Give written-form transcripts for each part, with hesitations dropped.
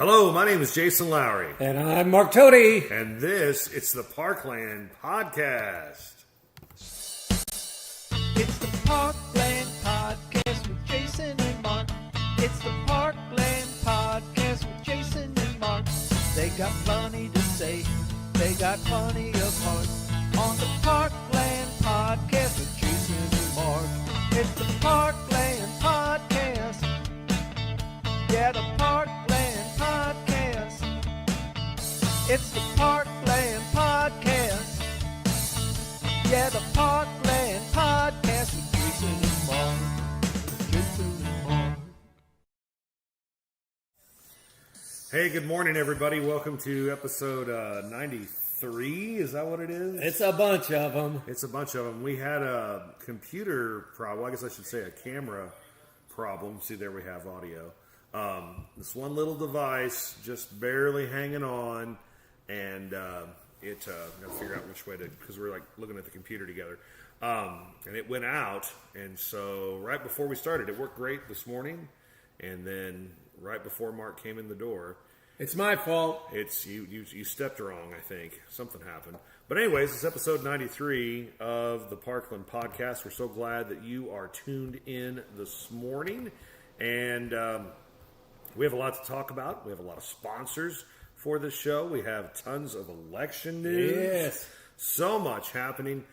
Hello, my name is Jason Lowry. And I'm Mark Tody. And it's the Parkland Podcast. It's the Parkland Podcast with Jason and Mark. It's the Parkland Podcast with Jason and Mark. They got plenty to say. They got plenty of heart. On the Parkland Podcast with Jason and Mark. It's the Parkland Podcast. Yeah, the Parkland Podcast. It's the Parkland Podcast. Yeah, the Parkland Podcast with Jason and Mark. With Jason and Mark. Hey, good morning, everybody. Welcome to episode 93. Is that what it is? It's a bunch of them. It's a bunch of them. We had a computer problem. I guess I should say a camera problem. See, there we have audio. This one little device just barely hanging on, and got to figure out which way to, because we're like looking at the computer together, and it went out. And so right before we started, it worked great this morning, and then right before Mark came in the door, It's my fault. it's you stepped wrong. I think something happened. But anyways, it's episode 93 of the Parkland Podcast. We're so glad that you are tuned in this morning, and we have a lot to talk about. We have a lot of sponsors for this show. We have tons of election news. Yes. So much happening.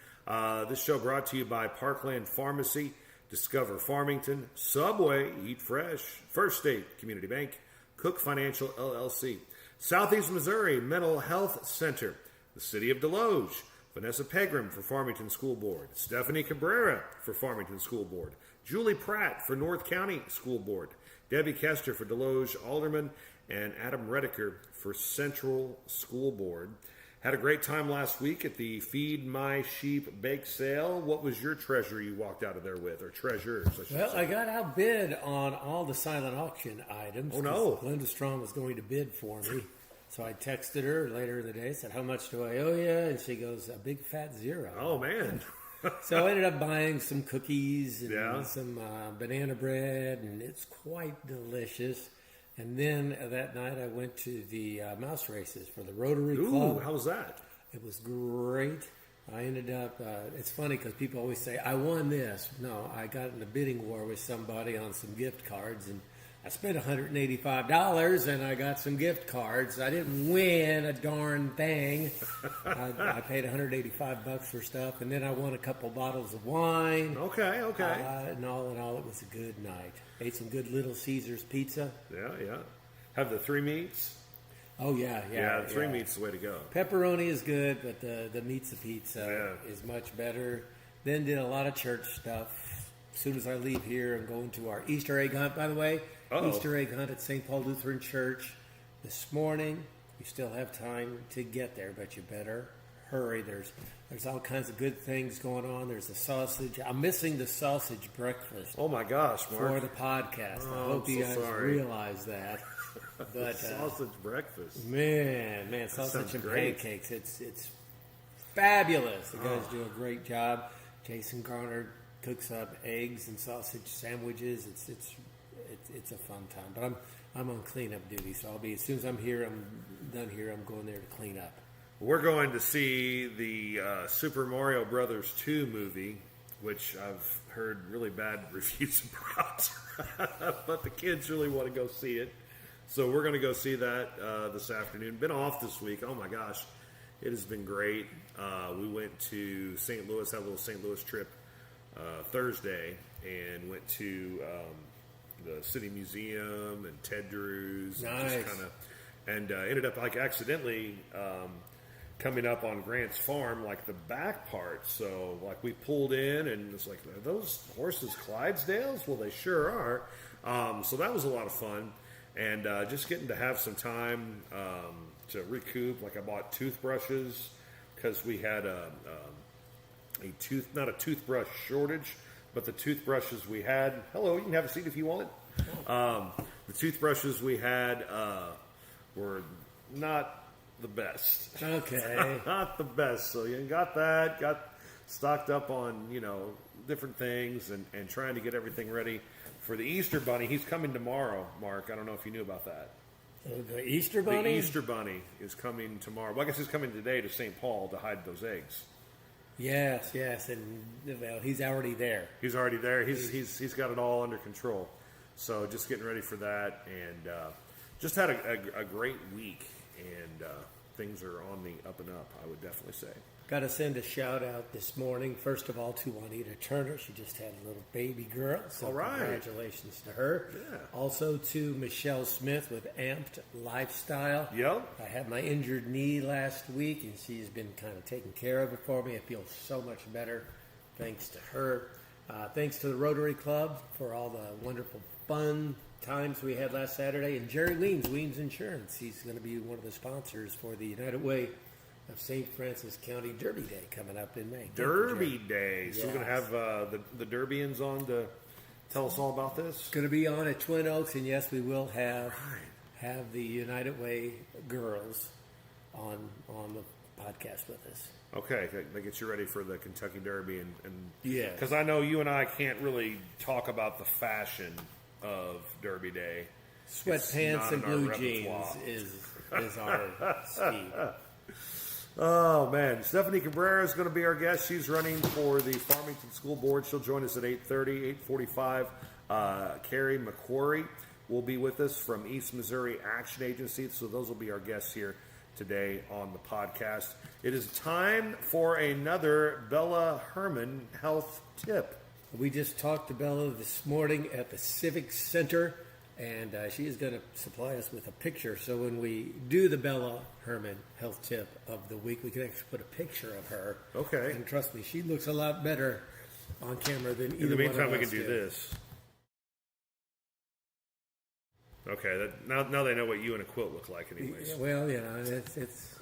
This show brought to you by Parkland Pharmacy, Discover Farmington, Subway, Eat Fresh, First State Community Bank, Cook Financial LLC, Southeast Missouri Mental Health Center, the City of Deloge, Vanessa Pegram for Farmington School Board, Stephanie Cabera for Farmington School Board, Julie Pratt for North County School Board, Debbie Kester for Deloge Alderman, and Adam Rediker for Central School Board. Had a great time last week at the Feed My Sheep Bake Sale. What was your treasure you walked out of there with, or treasures, I should Well, say? I got outbid on all the silent auction items. Oh, no. 'cause Glenda Strong was going to bid for me. So I texted her later in the day, said, "How much do I owe you?" And she goes, "A big fat zero." Oh, man. So I ended up buying some cookies and Yeah. some banana bread, and it's quite delicious. And then that night I went to the mouse races for the Rotary Ooh, Club. how was that? It was great. I ended up, it's funny because people always say, "I won this." No, I got in a bidding war with somebody on some gift cards, and I spent $185 and I got some gift cards. I didn't win a darn thing. I paid $185 for stuff, and then I won a couple bottles of wine. Okay. And all in all, it was a good night. Ate some good Little Caesars pizza. Yeah. Have the three meats? Oh, yeah. Yeah, the three meats is the way to go. Pepperoni is good, but the meat's pizza is much better. Then did a lot of church stuff. As soon as I leave here, I'm going to our Easter egg hunt, by the way. Uh-oh. Easter egg hunt at St. Paul Lutheran Church this morning. You still have time to get there, but you better hurry. There's all kinds of good things going on. There's a sausage. I'm missing the sausage breakfast Oh, my gosh, for Mark. the podcast. I Oh, hope I'm you so guys sorry. realize that. But Sausage breakfast. Man, sausage sounds and great. pancakes. It's fabulous. The guys do a great job. Jason Garner cooks up eggs and sausage sandwiches. It's a fun time. But I'm on cleanup duty, so I'll be, as soon as I'm done here, I'm going there to clean up. We're going to see the Super Mario Brothers 2 movie, which I've heard really bad reviews about. But the kids really want to go see it. So we're going to go see that this afternoon. Been off this week. Oh, my gosh. It has been great. We went to St. Louis, had a little St. Louis trip Thursday, and went to the City Museum and Ted Drew's. Nice. And ended up like accidentally coming up on Grant's farm, like the back part. So like we pulled in and it's like, are those horses Clydesdales? Well, they sure are. So that was a lot of fun. And just getting to have some time to recoup. Like I bought toothbrushes because we had not a toothbrush shortage, but the toothbrushes we had. Hello, you can have a seat if you want. The toothbrushes we had were not the best. Okay. Not the best. So you got that, got stocked up on, different things and trying to get everything ready for the Easter Bunny. He's coming tomorrow, Mark. I don't know if you knew about that. The Easter Bunny? The Easter Bunny is coming tomorrow. Well, I guess he's coming today to St. Paul to hide those eggs. Yes, and well, he's already there. He's already there. He's got it all under control. So just getting ready for that, and just had a great week, and things are on the up and up, I would definitely say. Got to send a shout out this morning, first of all, to Juanita Turner. She just had a little baby girl, so all right. Congratulations to her. Yeah. Also to Michelle Smith with Amped Lifestyle. Yep. I had my injured knee last week, and she's been kind of taking care of it for me. I feel so much better thanks to her. Thanks to the Rotary Club for all the wonderful fun times we had last Saturday. And Jerry Weems Insurance. He's going to be one of the sponsors for the United Way of St. Francis County Derby Day coming up in May. Derby Day. So yes. we're going to have the Derbians on to tell us all about this? It's going to be on at Twin Oaks, and yes, we will have the United Way girls on the podcast with us. Okay, that gets you ready for the Kentucky Derby. And yeah. Because I know you and I can't really talk about the fashion of Derby Day. Sweatpants and blue jeans is our speed. Oh, man. Stephanie Cabera is going to be our guest. She's running for the Farmington School Board. She'll join us at 8:30, 8:45. Keri, McCrory will be with us from East Missouri Action Agency. So those will be our guests here today on the podcast. It is time for another Bella Herman health tip. We just talked to Bella this morning at the Civic Center, and she is going to supply us with a picture. So when we do the Bella Herman health tip of the week, we can actually put a picture of her. Okay. And trust me, she looks a lot better on camera than either In the meantime, one we of can us do this. Okay, now they know what you and a quilt look like anyways. Well, you know, it's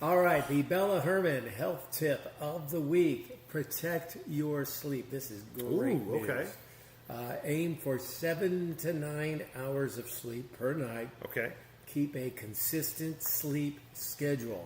all right. The Bella Herman health tip of the week: protect your sleep. This is great news. Okay. Aim for 7 to 9 hours of sleep per night. Okay. Keep a consistent sleep schedule.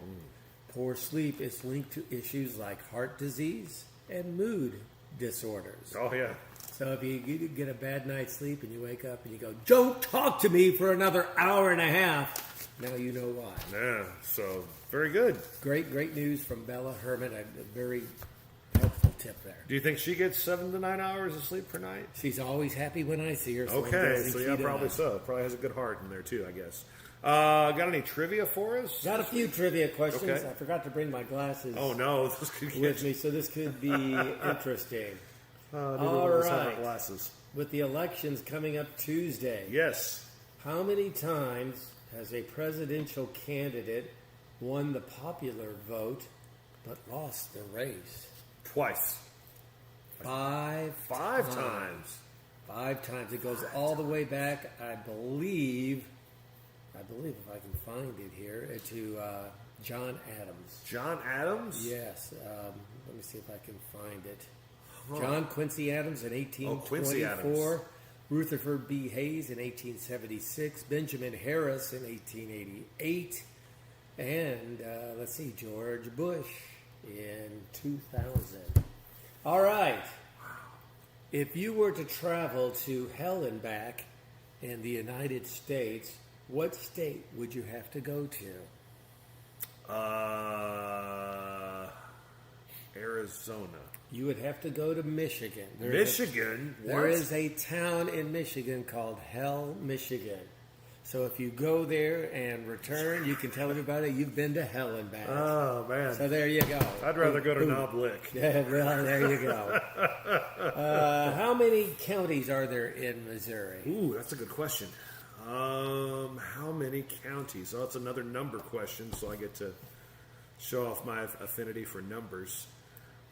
Poor sleep is linked to issues like heart disease and mood disorders. Oh, yeah. So if you get a bad night's sleep and you wake up and you go, "Don't talk to me for another hour and a half," now you know why. Yeah, so very good. Great news from Bella Herman. A very helpful tip there. Do you think she gets 7 to 9 hours of sleep per night? She's always happy when I see her. So Okay, so yeah, probably so. Probably has a good heart in there too, I guess. Got any trivia for us? Got a few trivia questions. Okay. I forgot to bring my glasses Oh no, this could get with me, so this could be interesting. All right. Glasses. With the elections coming up Tuesday, Yes. how many times has a presidential candidate won the popular vote but lost the race? Twice. 5 times. 5 times. It goes all the way back, I believe if I can find it here, to John Adams. John Adams? Yes. Let me see if I can find it. John Quincy Adams in Quincy 1824. Rutherford B. Hayes in 1876. Benjamin Harris in 1888. And, let's see, George Bush in 2000. All right. If you were to travel to hell and back in the United States, what state would you have to go to? Arizona. You would have to go to Michigan. Michigan? There is a town in Michigan called Hell, Michigan. So if you go there and return, you can tell everybody you've been to hell and back. Oh, man. So there you go. I'd rather go to Knob Lick. Yeah, well, there you go. How many counties are there in Missouri? Ooh, that's a good question. How many counties? Oh, that's another number question, so I get to show off my affinity for numbers.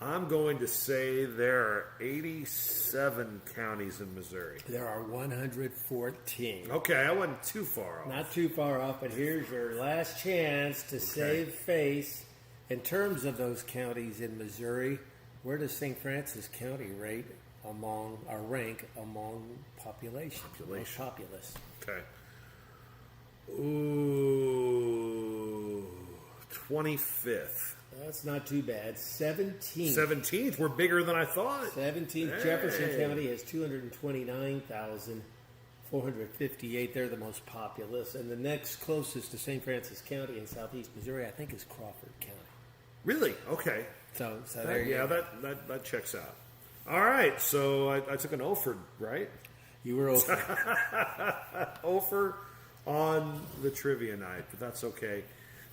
I'm going to say there are 87 counties in Missouri. There are 114. Okay, I wasn't too far off. Not too far off, but here's your last chance to save face. In terms of those counties in Missouri, where does St. Francis County rank among population? Most populous. Okay. Ooh, 25th. That's not too bad. 17th. 17th. We're bigger than I thought. 17th. Hey. Jefferson County has 229,500 458. They're the most populous. And the next closest to St. Francis County in southeast Missouri, I think, is Crawford County. Really? Okay. So there you go. That checks out. All right, so I took an Ofer, right? You were over. Ofer on the trivia night, but that's okay.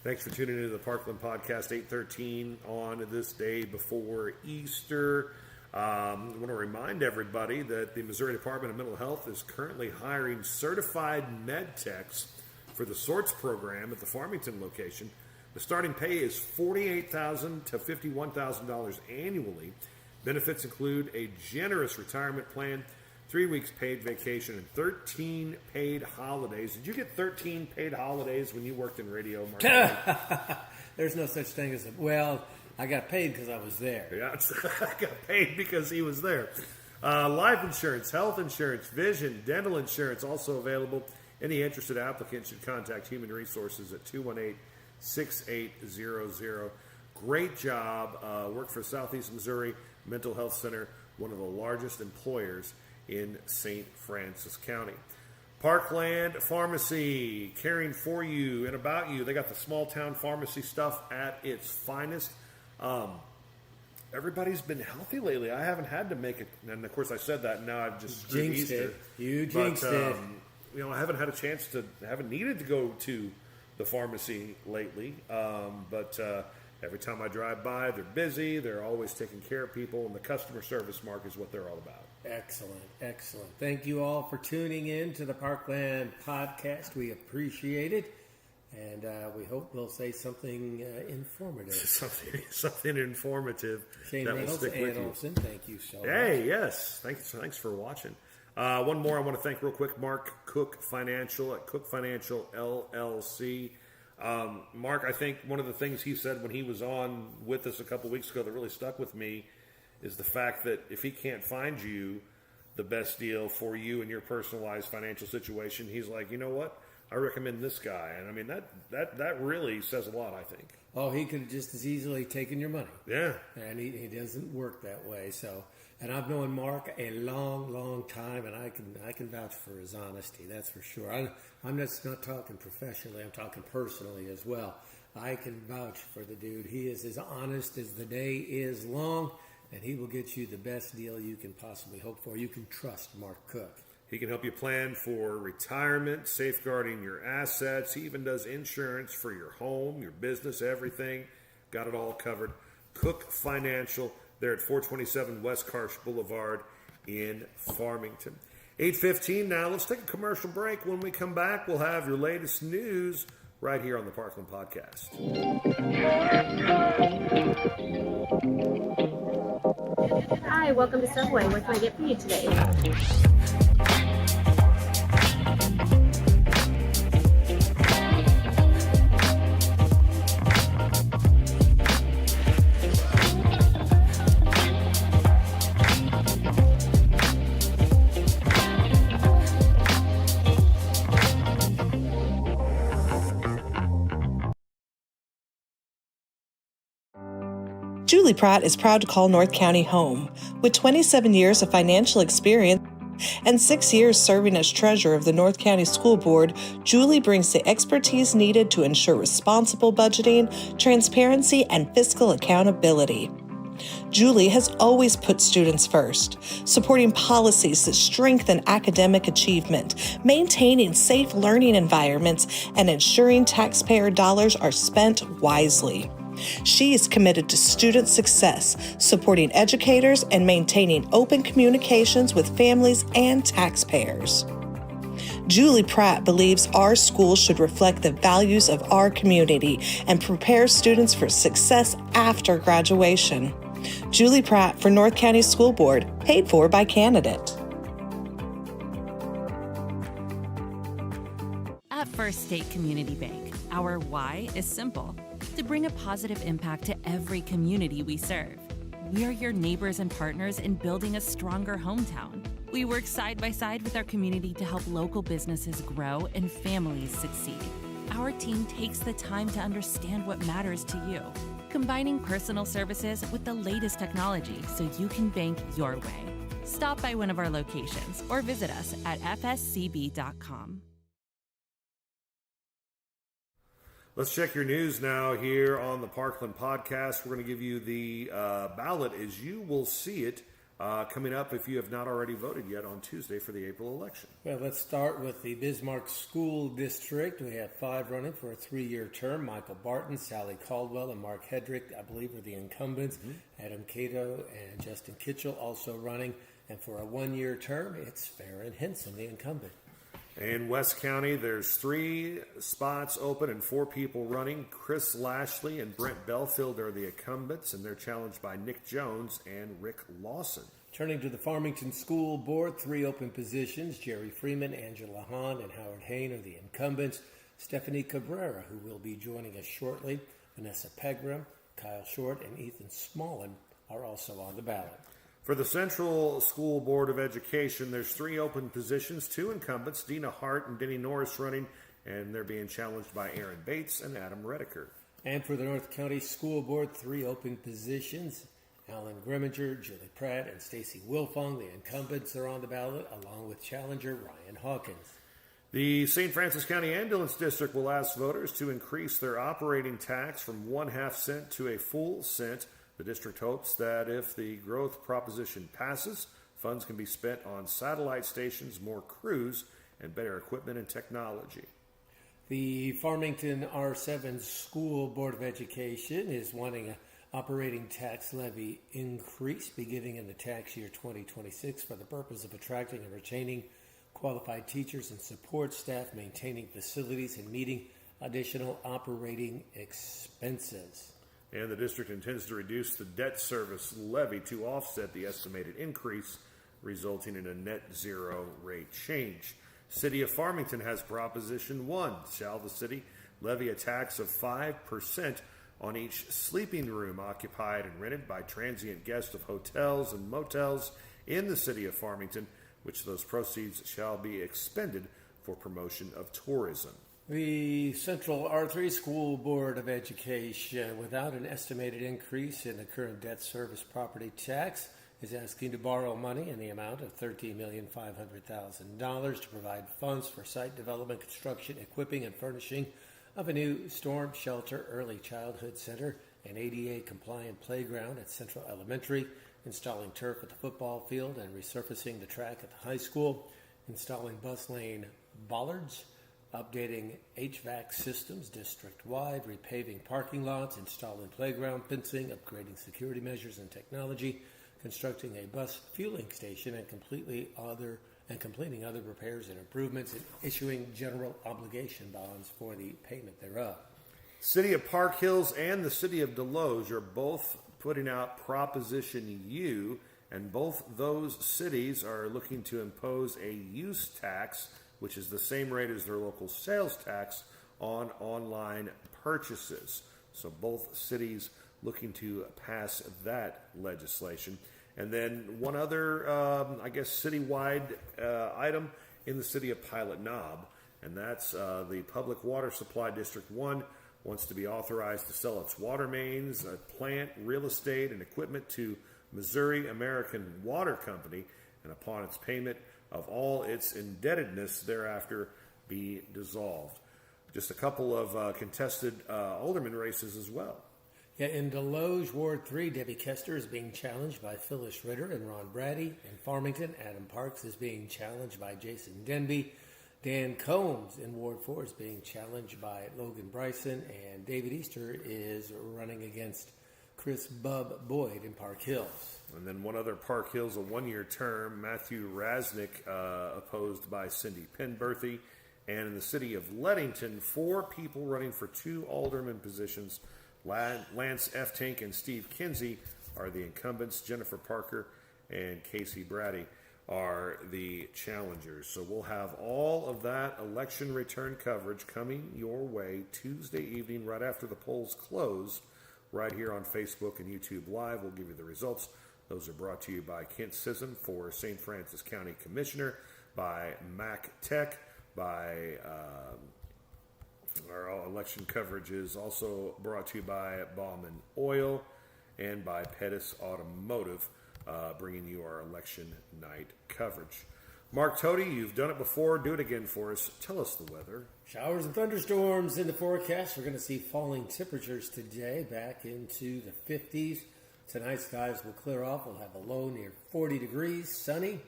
Thanks for tuning into the Parkland Podcast, 8:13 on this day before Easter. I want to remind everybody that the Missouri Department of Mental Health is currently hiring certified med techs for the SORTS program at the Farmington location. The starting pay is $48,000 to $51,000 annually. Benefits include a generous retirement plan, 3 weeks paid vacation, and 13 paid holidays. Did you get 13 paid holidays when you worked in radio marketing? There's no such thing as well, I got paid because I was there. Yeah, I got paid because he was there. Life insurance, health insurance, vision, dental insurance also available. Any interested applicant should contact Human Resources at 218-6800. Great job. Worked for Southeast Missouri Mental Health Center, one of the largest employers in St. Francis County. Parkland Pharmacy, caring for you and about you. They got the small town pharmacy stuff at its finest. Everybody's been healthy lately. I haven't had to make it, and of course I said that, and now I've just screwed Jinxed Easter. it. You jinxed it. I haven't had a chance to, haven't needed to go to the pharmacy lately, but every time I drive by, they're busy, they're always taking care of people, and the customer service, Mark, is what they're all about. Excellent, excellent. Thank you all for tuning in to the Parkland Podcast. We appreciate it, and we hope we'll say something informative. something informative Shane that Reynolds, will stick with Ann you. Olson, thank you so much. Hey, yes. Thanks for watching. One more I want to thank real quick, Mark Cook Financial at Cook Financial LLC. Mark, I think one of the things he said when he was on with us a couple weeks ago that really stuck with me is the fact that if he can't find you the best deal for you and your personalized financial situation, he's like, you know what? I recommend this guy. And I mean, that really says a lot, I think. Oh, he could have just as easily taken your money. Yeah. And he doesn't work that way. So, and I've known Mark a long, long time, and I can vouch for his honesty. That's for sure. I'm just not talking professionally. I'm talking personally as well. I can vouch for the dude. He is as honest as the day is long, and he will get you the best deal you can possibly hope for. You can trust Mark Cook. He can help you plan for retirement, safeguarding your assets. He even does insurance for your home, your business, everything. Got it all covered. Cook Financial. They're at 427 West Karsh Boulevard in Farmington. 8:15 now. Let's take a commercial break. When we come back, we'll have your latest news right here on the Parkland Podcast. Hi, welcome to Subway. What can I get for you today? Julie Pratt is proud to call North County home. With 27 years of financial experience and 6 years serving as treasurer of the North County School Board, Julie brings the expertise needed to ensure responsible budgeting, transparency, and fiscal accountability. Julie has always put students first, supporting policies that strengthen academic achievement, maintaining safe learning environments, and ensuring taxpayer dollars are spent wisely. She is committed to student success, supporting educators and maintaining open communications with families and taxpayers. Julie Pratt believes our schools should reflect the values of our community and prepare students for success after graduation. Julie Pratt for North County School Board, paid for by candidate. At First State Community Bank, our why is simple: to bring a positive impact to every community we serve. We are your neighbors and partners in building a stronger hometown. We work side by side with our community to help local businesses grow and families succeed. Our team takes the time to understand what matters to you, combining personal services with the latest technology so you can bank your way. Stop by one of our locations or visit us at fscb.com. Let's check your news now here on the Parkland podcast. We're going to give you the ballot as you will see it coming up if you have not already voted yet on Tuesday for the April election. Well, let's start with the Bismarck School District. We have 5 running for a 3-year term. Michael Barton, Sally Caldwell, and Mark Hedrick, I believe, are the incumbents. Adam Cato and Justin Kitchell also running. And for a 1-year term, it's Farron Henson, the incumbent. In West County, there's 3 spots open and 4 people running. Chris Lashley and Brent Belfield are the incumbents, and they're challenged by Nick Jones and Rick Lawson. Turning to the Farmington School Board, 3 open positions. Jerry Freeman, Angela Hahn, and Howard Hain are the incumbents. Stephanie Cabera, who will be joining us shortly, Vanessa Pegram, Kyle Short, and Ethan Smallin are also on the ballot. For the Central School Board of Education, there's 3 open positions, 2 incumbents, Dina Hart and Denny Norris running, and they're being challenged by Aaron Bates and Adam Redeker. And for the North County School Board, 3 open positions. Alan Grimminger, Julie Pratt, and Stacy Wilfong, the incumbents, are on the ballot, along with challenger Ryan Hawkins. The St. Francis County Ambulance District will ask voters to increase their operating tax from 1/2 cent to a full cent. The district hopes that if the growth proposition passes, funds can be spent on satellite stations, more crews, and better equipment and technology. The Farmington R7 School Board of Education is wanting an operating tax levy increase beginning in the tax year 2026 for the purpose of attracting and retaining qualified teachers and support staff, maintaining facilities, and meeting additional operating expenses. And the district intends to reduce the debt service levy to offset the estimated increase, resulting in a net zero rate change. City of Farmington has Proposition 1. Shall the city levy a tax of 5% on each sleeping room occupied and rented by transient guests of hotels and motels in the city of Farmington, which those proceeds shall be expended for promotion of tourism. The Central R3 School Board of Education, without an estimated increase in the current debt service property tax, is asking to borrow money in the amount of $13,500,000 to provide funds for site development, construction, equipping, and furnishing of a new storm shelter, early childhood center, an ADA-compliant playground at Central Elementary, installing turf at the football field and resurfacing the track at the high school, installing bus lane bollards, updating HVAC systems district-wide, repaving parking lots, installing playground fencing, upgrading security measures and technology, constructing a bus fueling station, and completing other repairs and improvements, and issuing general obligation bonds for the payment thereof. City of Park Hills and the City of Deloge are both putting out Proposition U, and both those cities are looking to impose a use tax, which is the same rate as their local sales tax on online purchases. So both cities looking to pass that legislation. And then one other, citywide item in the city of Pilot Knob, and that's the Public Water Supply District 1 wants to be authorized to sell its water mains, plant, real estate, and equipment to Missouri American Water Company, and upon its payment of all its indebtedness thereafter be dissolved. Just a couple of contested alderman races as well. Yeah, in Deloge, Ward 3, Debbie Kester is being challenged by Phyllis Ritter and Ron Brady. In Farmington, Adam Parks is being challenged by Jason Denby. Dan Combs in Ward 4 is being challenged by Logan Bryson. And David Easter is running against Chris Bub Boyd in Park Hills. And then one other Park Hills, a one-year term, Matthew Rasnick, opposed by Cindy Penberthy. And in the city of Leadington, 4 people running for 2 alderman positions. Lance F. Tank and Steve Kinsey are the incumbents. Jennifer Parker and Casey Brady are the challengers. So we'll have all of that election return coverage coming your way Tuesday evening right after the polls close, right here on Facebook and YouTube Live. We'll give you the results. Those are brought to you by Kent Sissom for St. Francis County Commissioner, by Mac Tech, by our election coverage is also brought to you by Bauman Oil and by Pettis Automotive. bringing you our election night coverage. Mark Tody, you've done it before. Do it again for us. Tell us the weather. Showers and thunderstorms in the forecast. We're going to see falling temperatures today back into the 50s. Tonight, skies will clear off. We'll have a low near 40 degrees, sunny,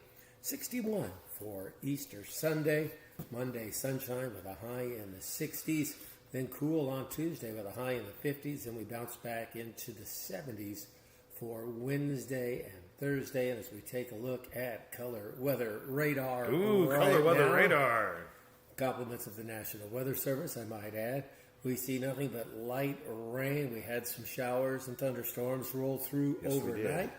61 for Easter Sunday. Monday, sunshine with a high in the 60s. Then cool on Tuesday with a high in the 50s. And we bounce back into the 70s for Wednesday and Thursday. And as we take a look at color weather radar. Color weather radar. Compliments of the National Weather Service, I might add. We see nothing but light rain. We had some showers and thunderstorms roll through overnight.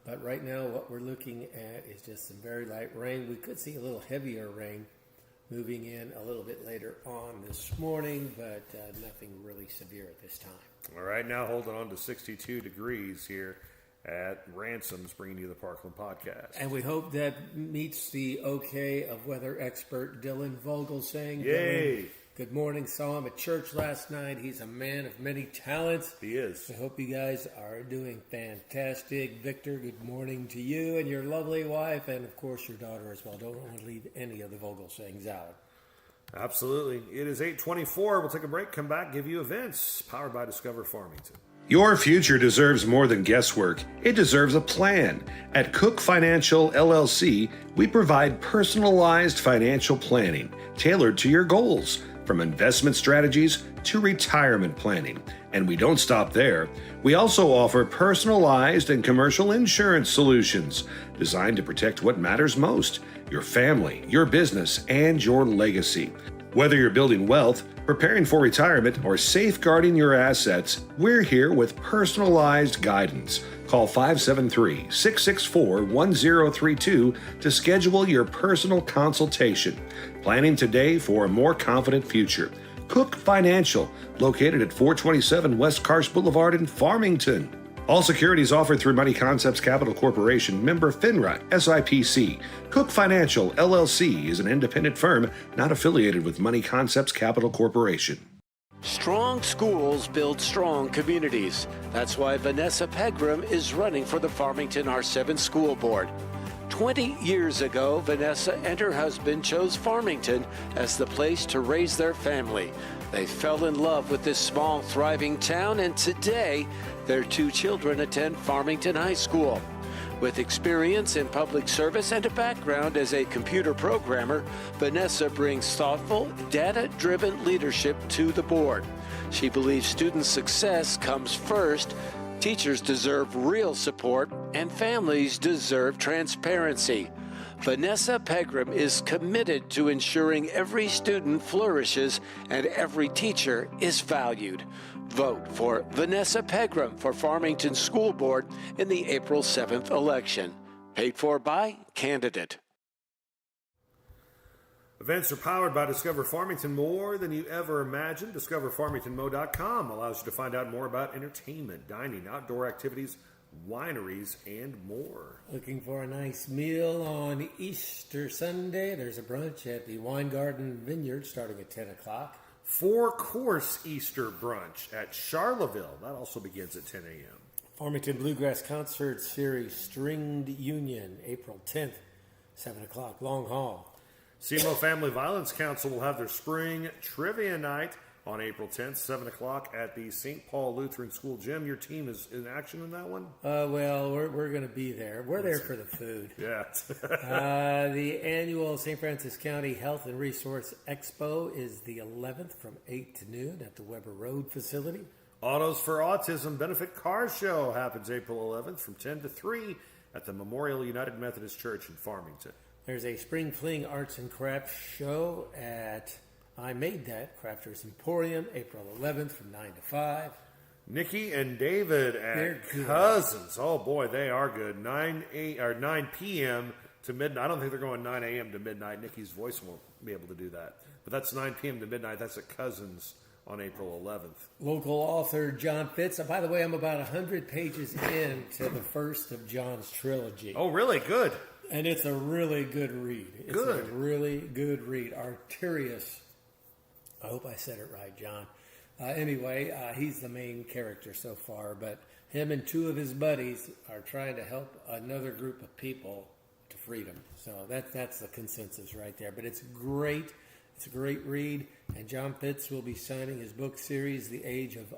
But right now what we're looking at is just some very light rain. We could see a little heavier rain moving in a little bit later on this morning, but nothing really severe at this time. All right, now holding on to 62 degrees here at Ransome's, bringing you the Parkland podcast. And we hope that meets the okay of weather expert Dylan Vogel saying, Yay! Dylan, good morning. Saw him at church last night. He's a man of many talents. He is. I hope you guys are doing fantastic. Victor, good morning to you and your lovely wife, and of course your daughter as well. Don't want to leave any of the Vogel sayings out. Absolutely. It is 8:24. We'll take a break, come back, give you events powered by Discover Farmington. Your future deserves more than guesswork. It deserves a plan. At Cook Financial LLC, we provide personalized financial planning tailored to your goals, from investment strategies to retirement planning. And we don't stop there. We also offer personalized and commercial insurance solutions designed to protect what matters most: your family, your business, and your legacy. Whether you're building wealth, preparing for retirement, or safeguarding your assets, we're here with personalized guidance. Call 573-664-1032 to schedule your personal consultation. Planning today for a more confident future. Cook Financial, located at 427 West Karsh Boulevard in Farmington. All securities offered through Money Concepts Capital Corporation, member FINRA, SIPC. Cook Financial, LLC is an independent firm not affiliated with Money Concepts Capital Corporation. Strong schools build strong communities. That's why Vanessa Pegram is running for the Farmington R7 School Board. 20 years ago, Vanessa and her husband chose Farmington as the place to raise their family. They fell in love with this small, thriving town, and today, their two children attend Farmington High School. With experience in public service and a background as a computer programmer, Vanessa brings thoughtful, data-driven leadership to the board. She believes student success comes first. Teachers deserve real support, and families deserve transparency. Vanessa Pegram is committed to ensuring every student flourishes and every teacher is valued. Vote for Vanessa Pegram for Farmington School Board in the April 7th election. Paid for by candidate. Events are powered by Discover Farmington more than you ever imagined. DiscoverFarmingtonMo.com allows you to find out more about entertainment, dining, outdoor activities, wineries, and more. Looking for a nice meal on Easter Sunday? There's a brunch at the Wine Garden Vineyard starting at 10 o'clock. 4-course Easter brunch at Charleville. That also begins at 10 a.m. Farmington Bluegrass Concert Series Stringed Union, April 10th, 7 o'clock, Long Hall. SEMO Family Violence Council will have their spring trivia night on April 10th, 7 o'clock at the St. Paul Lutheran School Gym. Your team is in action in that one? Well, we're going to be there. We're there for the food. Yeah. The annual St. Francis County Health and Resource Expo is the 11th from 8 to noon at the Weber Road facility. Autos for Autism Benefit Car Show happens April 11th from 10 to 3 at the Memorial United Methodist Church in Farmington. There's a Spring Fling Arts and Crafts show at I Made That Crafters Emporium, April 11th from 9 to 5. Nikki and David at Cousins. Oh, boy, they are good. 9 p.m. to midnight. I don't think they're going 9 a.m. to midnight. Nikki's voice won't be able to do that. But that's 9 p.m. to midnight. That's at Cousins on April 11th. Local author John Fitz. By the way, I'm about 100 pages into the first of John's trilogy. Oh, really? Good. And it's a really good read. It's a really good read. Arterius. I hope I said it right, John. Anyway, he's the main character so far, but him and two of his buddies are trying to help another group of people to freedom. So that's the consensus right there. But it's great. It's a great read. And John Fitz will be signing his book series, The Age of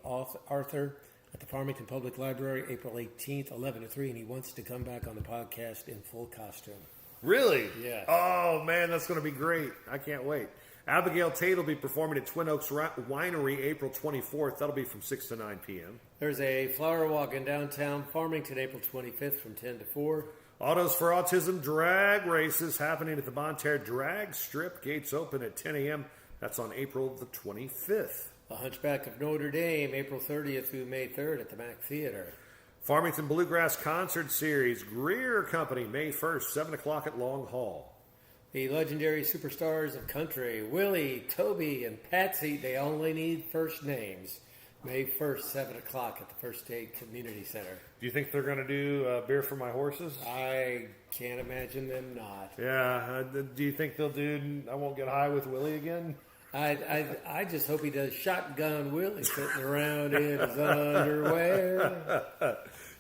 Arthur, at the Farmington Public Library, April 18th, 11 to 3. And he wants to come back on the podcast in full costume. Really? Yeah. Oh, man, that's going to be great. I can't wait. Abigail Tate will be performing at Twin Oaks Winery April 24th. That'll be from 6 to 9 p.m. There's a flower walk in downtown Farmington April 25th from 10 to 4. Autos for Autism drag races happening at the Bonterre Drag Strip. Gates open at 10 a.m. That's on April the 25th. The Hunchback of Notre Dame, April 30th through May 3rd at the Mac Theater. Farmington Bluegrass Concert Series, Greer Company, May 1st, 7 o'clock at Long Hall. The legendary superstars of country, Willie, Toby, and Patsy, they only need first names. May 1st, 7 o'clock at the First Aid Community Center. Do you think they're going to do Beer for My Horses? I can't imagine them not. Yeah. Do you think they'll do I Won't Get High with Willie again? I just hope he does Shotgun Willie sitting around in his underwear.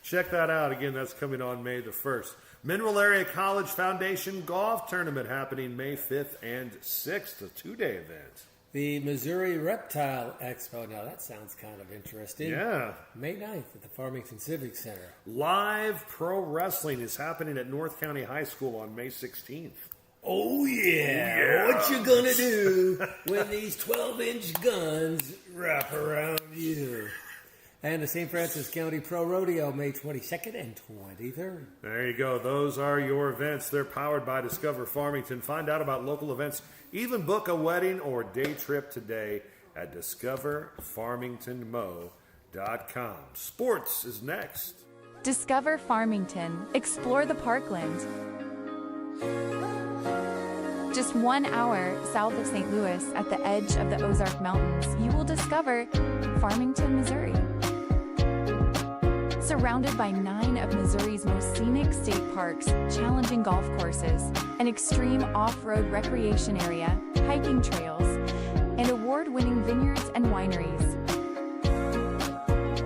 Check that out. Again, that's coming on May the 1st. Mineral Area College Foundation Golf Tournament happening May 5th and 6th, a 2-day event. The Missouri Reptile Expo. Now, that sounds kind of interesting. Yeah. May 9th at the Farmington Civic Center. Live Pro Wrestling is happening at North County High School on May 16th. Oh, yeah. What you gonna do when these 12-inch guns wrap around you? And the St. Francis County Pro Rodeo, May 22nd and 23rd. There you go. Those are your events. They're powered by Discover Farmington. Find out about local events. Even book a wedding or day trip today at discoverfarmingtonmo.com. Sports is next. Discover Farmington. Explore the Parkland. Just 1 hour south of St. Louis at the edge of the Ozark Mountains, you will discover Farmington, Missouri. Surrounded by 9 of Missouri's most scenic state parks, challenging golf courses, an extreme off-road recreation area, hiking trails, and award-winning vineyards and wineries,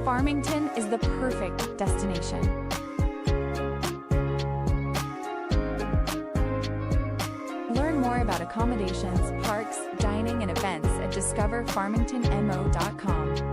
Farmington is the perfect destination. Learn more about accommodations, parks, dining, and events at discoverfarmingtonmo.com.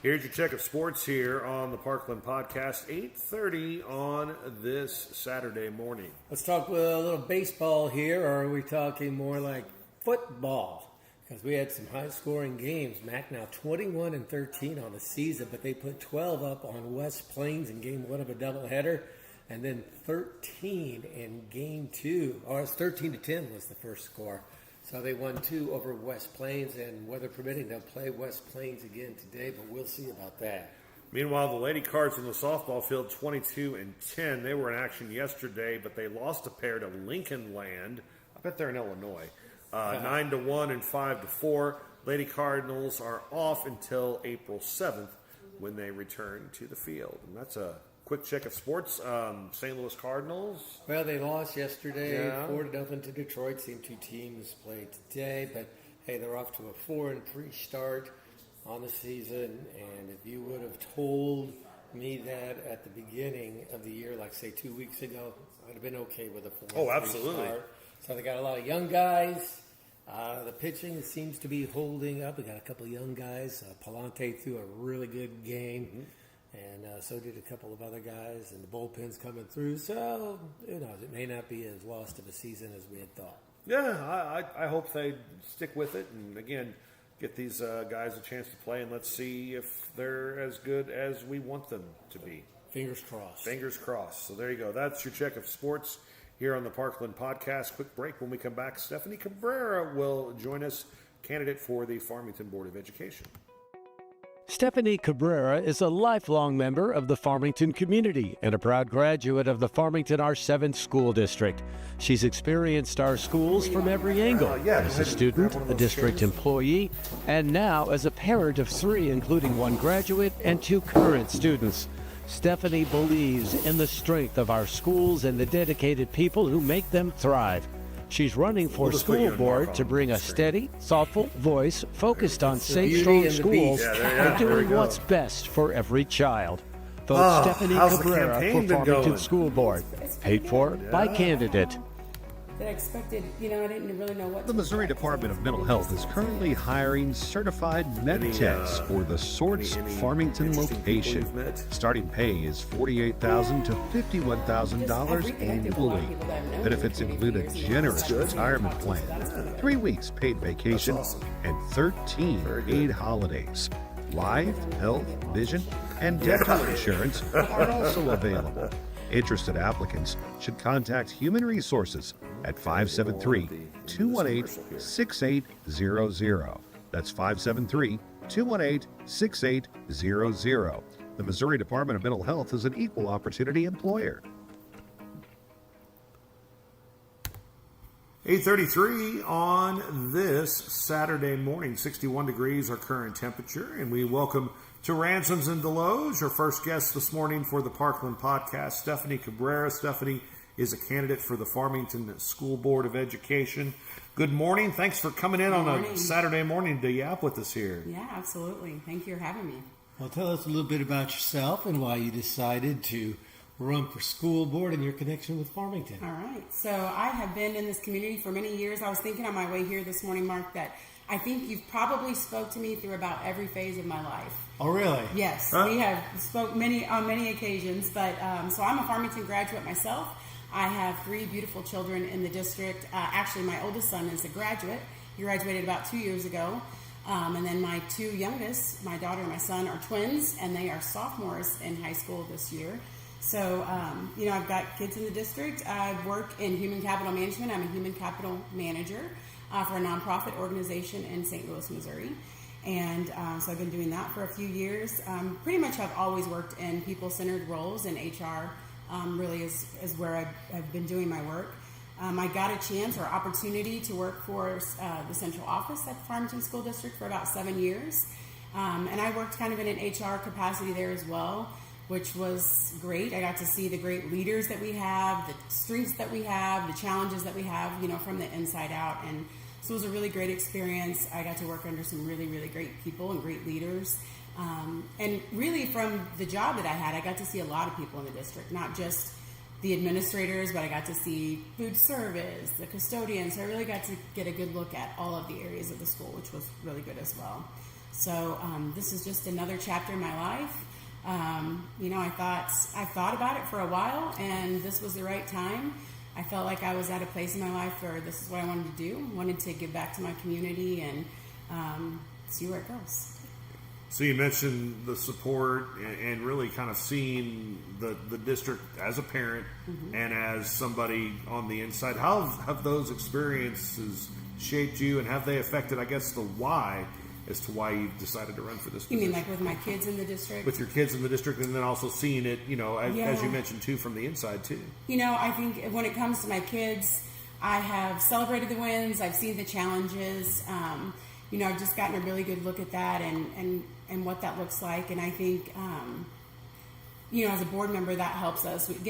Here's your check of sports here on the Parkland Podcast, 8:30 on this Saturday morning. Let's talk a little baseball here, or are we talking more like football? Because we had some high-scoring games. Mac now 21-13 on the season, but they put 12 up on West Plains in Game 1 of a doubleheader, and then 13 in Game 2. Or it's 13-10 was the first score. So they won 2 over West Plains, and weather permitting, they'll play West Plains again today, but we'll see about that. Meanwhile, the Lady Cards on the softball field, 22-10. They were in action yesterday, but they lost a pair to Lincoln Land. I bet they're in Illinois. 9-1 and 5-4. Lady Cardinals are off until April 7th when they return to the field. And that's a quick check of sports. St. Louis Cardinals. Well, they lost yesterday, Yeah. 4-0 to Detroit. Same two teams played today, but hey, they're off to a 4-3 start on the season. And if you would have told me that at the beginning of the year, like say 2 weeks ago, I'd have been okay with a 4-3 absolutely. start. So they got a lot of young guys. The pitching seems to be holding up. We got a couple of young guys. Palante threw a really good game. And so did a couple of other guys, and the bullpen's coming through. So, who knows? It may not be as lost of a season as we had thought. Yeah, I hope they stick with it. And, again, get these guys a chance to play, and let's see if they're as good as we want them to be. Fingers crossed. Fingers crossed. So there you go. That's your check of sports here on the Parkland Podcast. Quick break. When we come back, Stephanie Cabera will join us, candidate for the Farmington Board of Education. Stephanie Cabera is a lifelong member of the Farmington community and a proud graduate of the Farmington R7 School District. She's experienced our schools from every angle, as a student, a district employee, and now as a parent of 3, including 1 graduate and 2 current students. Stephanie believes in the strength of our schools and the dedicated people who make them thrive. She's running for school board to bring a steady, thoughtful voice focused on safe, beauty strong and the schools beast. and doing what's best for every child. Vote Stephanie how's the Cabera campaign for been Farmington going? School Board. Paid for by candidate. That I expected, I didn't really know what The Missouri Department of Mental Health is currently hiring certified med techs for the Sorts Farmington location. Starting pay is $48,000 to $51,000 annually. Benefits include a generous retirement plan, 3 weeks paid vacation, and 13 paid holidays. Life, health, vision, and dental insurance are also available. Interested applicants should contact Human Resources at 573-218-6800. That's 573-218-6800. The Missouri Department of Mental Health is an equal opportunity employer. 8:33 on this Saturday morning. 61 degrees our current temperature, and we welcome to Ransomes and Deloge our first guest this morning for the Parkland podcast, Stephanie Cabera. Stephanie is a candidate for the Farmington School Board of Education. Good morning. Thanks for coming in on a Saturday morning to yap with us here. Yeah, absolutely. Thank you for having me. Well, tell us a little bit about yourself and why you decided to run for school board and your connection with Farmington. All right. So I have been in this community for many years. I was thinking on my way here this morning, Mark, that I think you've probably spoke to me through about every phase of my life. Oh, really? Yes. Huh? We have spoke on many occasions. But so I'm a Farmington graduate myself. I have 3 beautiful children in the district. Actually, my oldest son is a graduate. He graduated about 2 years ago. And then my 2 youngest, my daughter and my son, are twins, and they are sophomores in high school this year. So, I've got kids in the district. I work in human capital management. I'm a human capital manager for a nonprofit organization in St. Louis, Missouri. And so I've been doing that for a few years. Pretty much I've always worked in people-centered roles, and HR really is where I've been doing my work. I got a chance or opportunity to work for the central office at the Farmington School District for about 7 years. And I worked kind of in an HR capacity there as well, which was great. I got to see the great leaders that we have, the strengths that we have, the challenges that we have, from the inside out. And so it was a really great experience. I got to work under some really, really great people and great leaders. And really from the job that I had, I got to see a lot of people in the district, not just the administrators, but I got to see food service, the custodians. So I really got to get a good look at all of the areas of the school, which was really good as well. So this is just another chapter in my life. I thought about it for a while, and this was the right time. I felt like I was at a place in my life where this is what I wanted to do. Wanted to give back to my community and see where it goes. So you mentioned the support and really kind of seeing the district as a parent and as somebody on the inside. How have those experiences shaped you, and have they affected, I guess, the why as to why you decided to run for this position? You mean like with my kids in the district? With your kids in the district, and then also seeing it, as you mentioned, too, from the inside, too. I think when it comes to my kids, I have celebrated the wins. I've seen the challenges. I've just gotten a really good look at that and what that looks like. And I think, as a board member, that helps us. It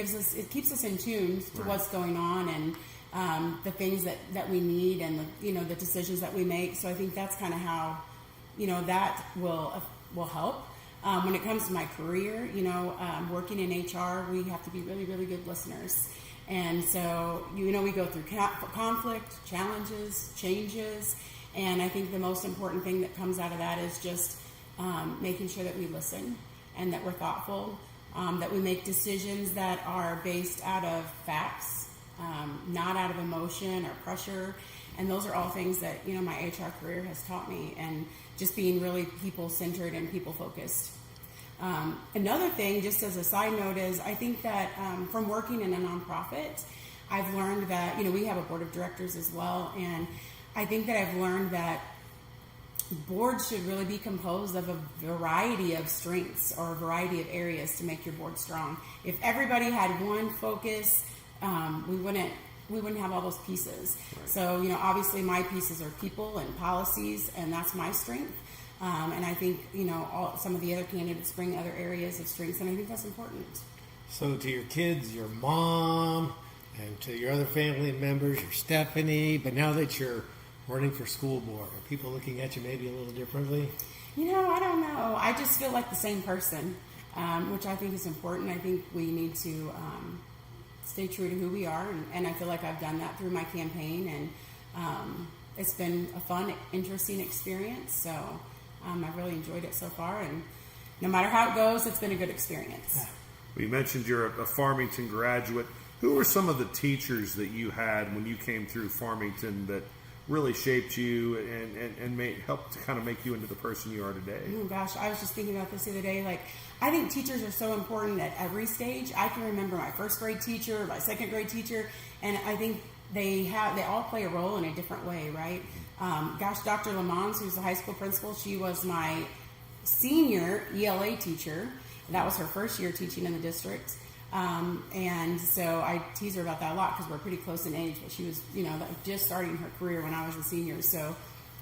keeps us in tune to what's going on and the things that we need and the decisions that we make. So I think that's kind of how, that will help. When it comes to my career, working in HR, we have to be really, really good listeners. And so, we go through conflict, challenges, changes. And I think the most important thing that comes out of that is just making sure that we listen and that we're thoughtful, that we make decisions that are based out of facts, not out of emotion or pressure. And those are all things that, my HR career has taught me, and just being really people-centered and people-focused. Another thing, just as a side note, is I think that from working in a nonprofit, I've learned that, we have a board of directors as well, and I think that I've learned that boards should really be composed of a variety of strengths or a variety of areas to make your board strong. If everybody had one focus, we wouldn't have all those pieces. Right. So, obviously my pieces are people and policies, and that's my strength. And I think, some of the other candidates bring other areas of strengths, and I think that's important. So to your kids, your mom And to your other family members, you're Stephanie, but now that you're running for school board, are people looking at you maybe a little differently? I don't know. I just feel like the same person, which I think is important. I think we need to stay true to who we are, and I feel like I've done that through my campaign, and it's been a fun, interesting experience. So I've really enjoyed it so far, and no matter how it goes, it's been a good experience. Well, you mentioned you're a Farmington graduate. Who were some of the teachers that you had when you came through Farmington that really shaped you and helped to kind of make you into the person you are today? Oh gosh, I was just thinking about this the other day. Like, I think teachers are so important at every stage. I can remember my first grade teacher, my second grade teacher, and I think they all play a role in a different way, right? Dr. Lamons, who's the high school principal, she was my senior ELA teacher. That was her first year teaching in the district. And so I tease her about that a lot because we're pretty close in age, but she was, just starting her career when I was a senior. So,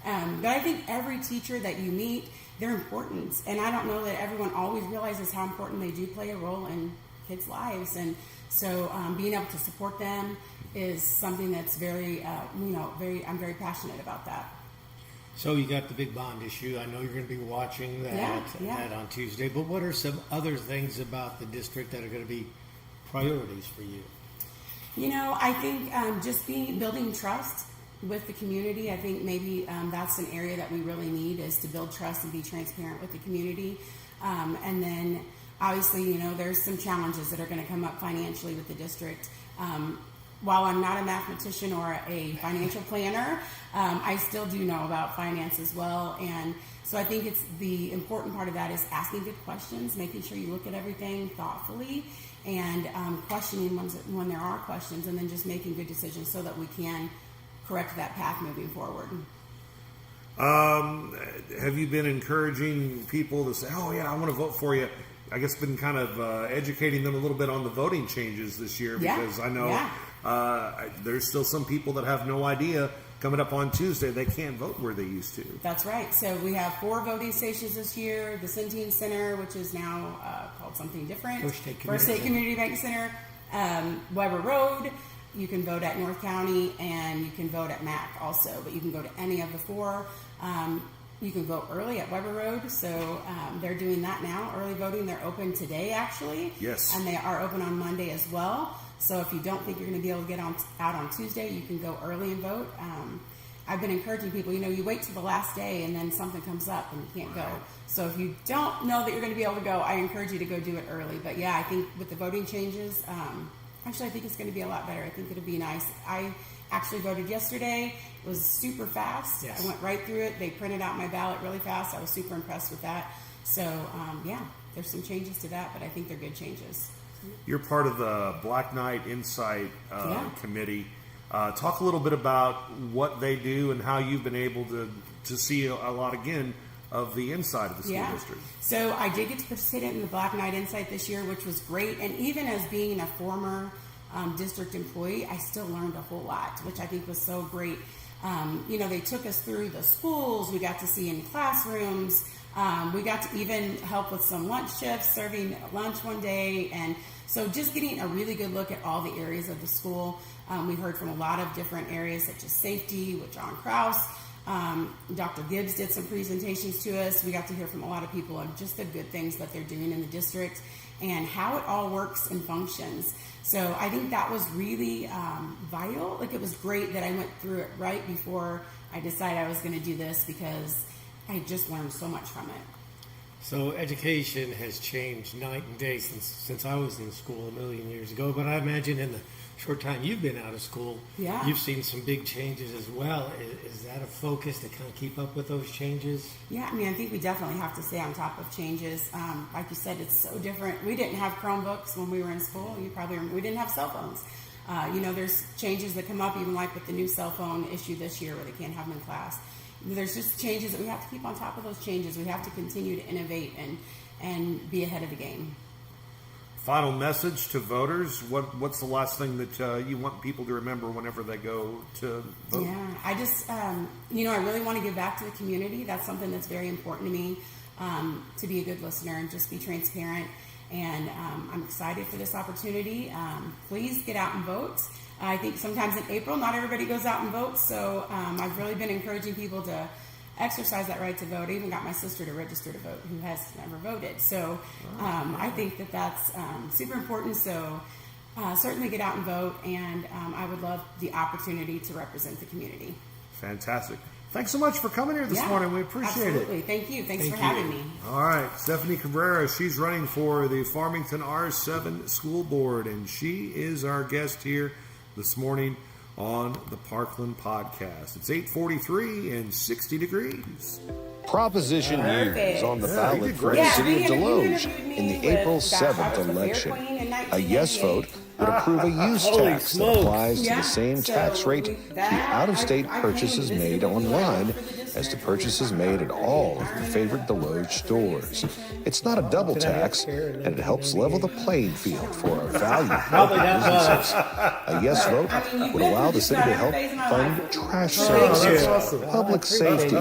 but I think every teacher that you meet, they're important. And I don't know that everyone always realizes how important they do play a role in kids' lives. And so, being able to support them is something that's I'm very passionate about that. So you got the big bond issue. I know you're going to be watching that on Tuesday. But what are some other things about the district that are going to be priorities for you? I think just building trust with the community. I think maybe that's an area that we really need, is to build trust and be transparent with the community. And then obviously, there's some challenges that are going to come up financially with the district. While I'm not a mathematician or a financial planner, I still do know about finance as well. And so I think it's the important part of that is asking good questions, making sure you look at everything thoughtfully, and questioning when there are questions, and then just making good decisions so that we can correct that path moving forward. Have you been encouraging people to say, oh yeah, I want to vote for you? I guess been kind of educating them a little bit on the voting changes this year, because I know there's still some people that have no idea coming up on Tuesday they can't vote where they used to. That's right. So we have 4 voting stations this year. The Centene Center, which is now called something different. First State Community Bank Center. Weber Road. You can vote at North County, and you can vote at Mac also, but you can go to any of the 4. You can vote early at Weber Road, so they're doing that now. Early voting, they're open today, actually. Yes. And they are open on Monday as well. So if you don't think you're going to be able to get out on Tuesday, you can go early and vote. I've been encouraging people, you wait till the last day and then something comes up and you can't go. So if you don't know that you're going to be able to go, I encourage you to go do it early. But yeah, I think with the voting changes, actually I think it's going to be a lot better. I think it'll be nice. I actually voted yesterday. It was super fast. Yes. I went right through it. They printed out my ballot really fast. I was super impressed with that. So there's some changes to that, but I think they're good changes. You're part of the Black Knight Insight Committee. Talk a little bit about what they do and how you've been able to see a lot, again, of the inside of the school district. So I did get to participate in the Black Knight Insight this year, which was great. And even as being a former district employee, I still learned a whole lot, which I think was so great. They took us through the schools. We got to see in classrooms. We got to even help with some lunch shifts, serving lunch one day. And so just getting a really good look at all the areas of the school. We heard from a lot of different areas, such as safety with John Krause. Dr. Gibbs did some presentations to us. We got to hear from a lot of people on just the good things that they're doing in the district and how it all works and functions. So I think that was really vital. Like, it was great that I went through it right before I decided I was going to do this, because I just learned so much from it. So education has changed night and day since I was in school a million years ago. But I imagine in the short time you've been out of school, you've seen some big changes as well. Is that a focus to kind of keep up with those changes? Yeah, I think we definitely have to stay on top of changes. Like you said, it's so different. We didn't have Chromebooks when we were in school. We didn't have cell phones. There's changes that come up, even like with the new cell phone issue this year where they can't have them in class. There's just changes that we have to keep on top of those changes. We have to continue to innovate and be ahead of the game. Final message to voters. What's the last thing that you want people to remember whenever they go to vote? Yeah, I just, I really want to give back to the community. That's something that's very important to me, to be a good listener and just be transparent. And I'm excited for this opportunity. Please get out and vote. I think sometimes in April, not everybody goes out and votes, so I've really been encouraging people to exercise that right to vote. I even got my sister to register to vote who has never voted. So I think that that's super important. So certainly get out and vote, and I would love the opportunity to represent the community. Fantastic. Thanks so much for coming here this morning. We appreciate absolutely. Thank you. Thanks for having me. All right. Stephanie Cabera, she's running for the Farmington R7 School Board, and she is our guest here this morning on the Parkland podcast. It's 8:43 and 60 degrees. Proposition News on the ballot for the city of Deloge in the April 7th election. A yes vote would approve a use tax that applies to the same tax rate to out-of-state purchases made online as to purchases made at all of your favorite Deloge stores. It's not a double tax, and it helps level the playing field for our valued local businesses. A yes vote would allow the city to help fund trash services, public safety,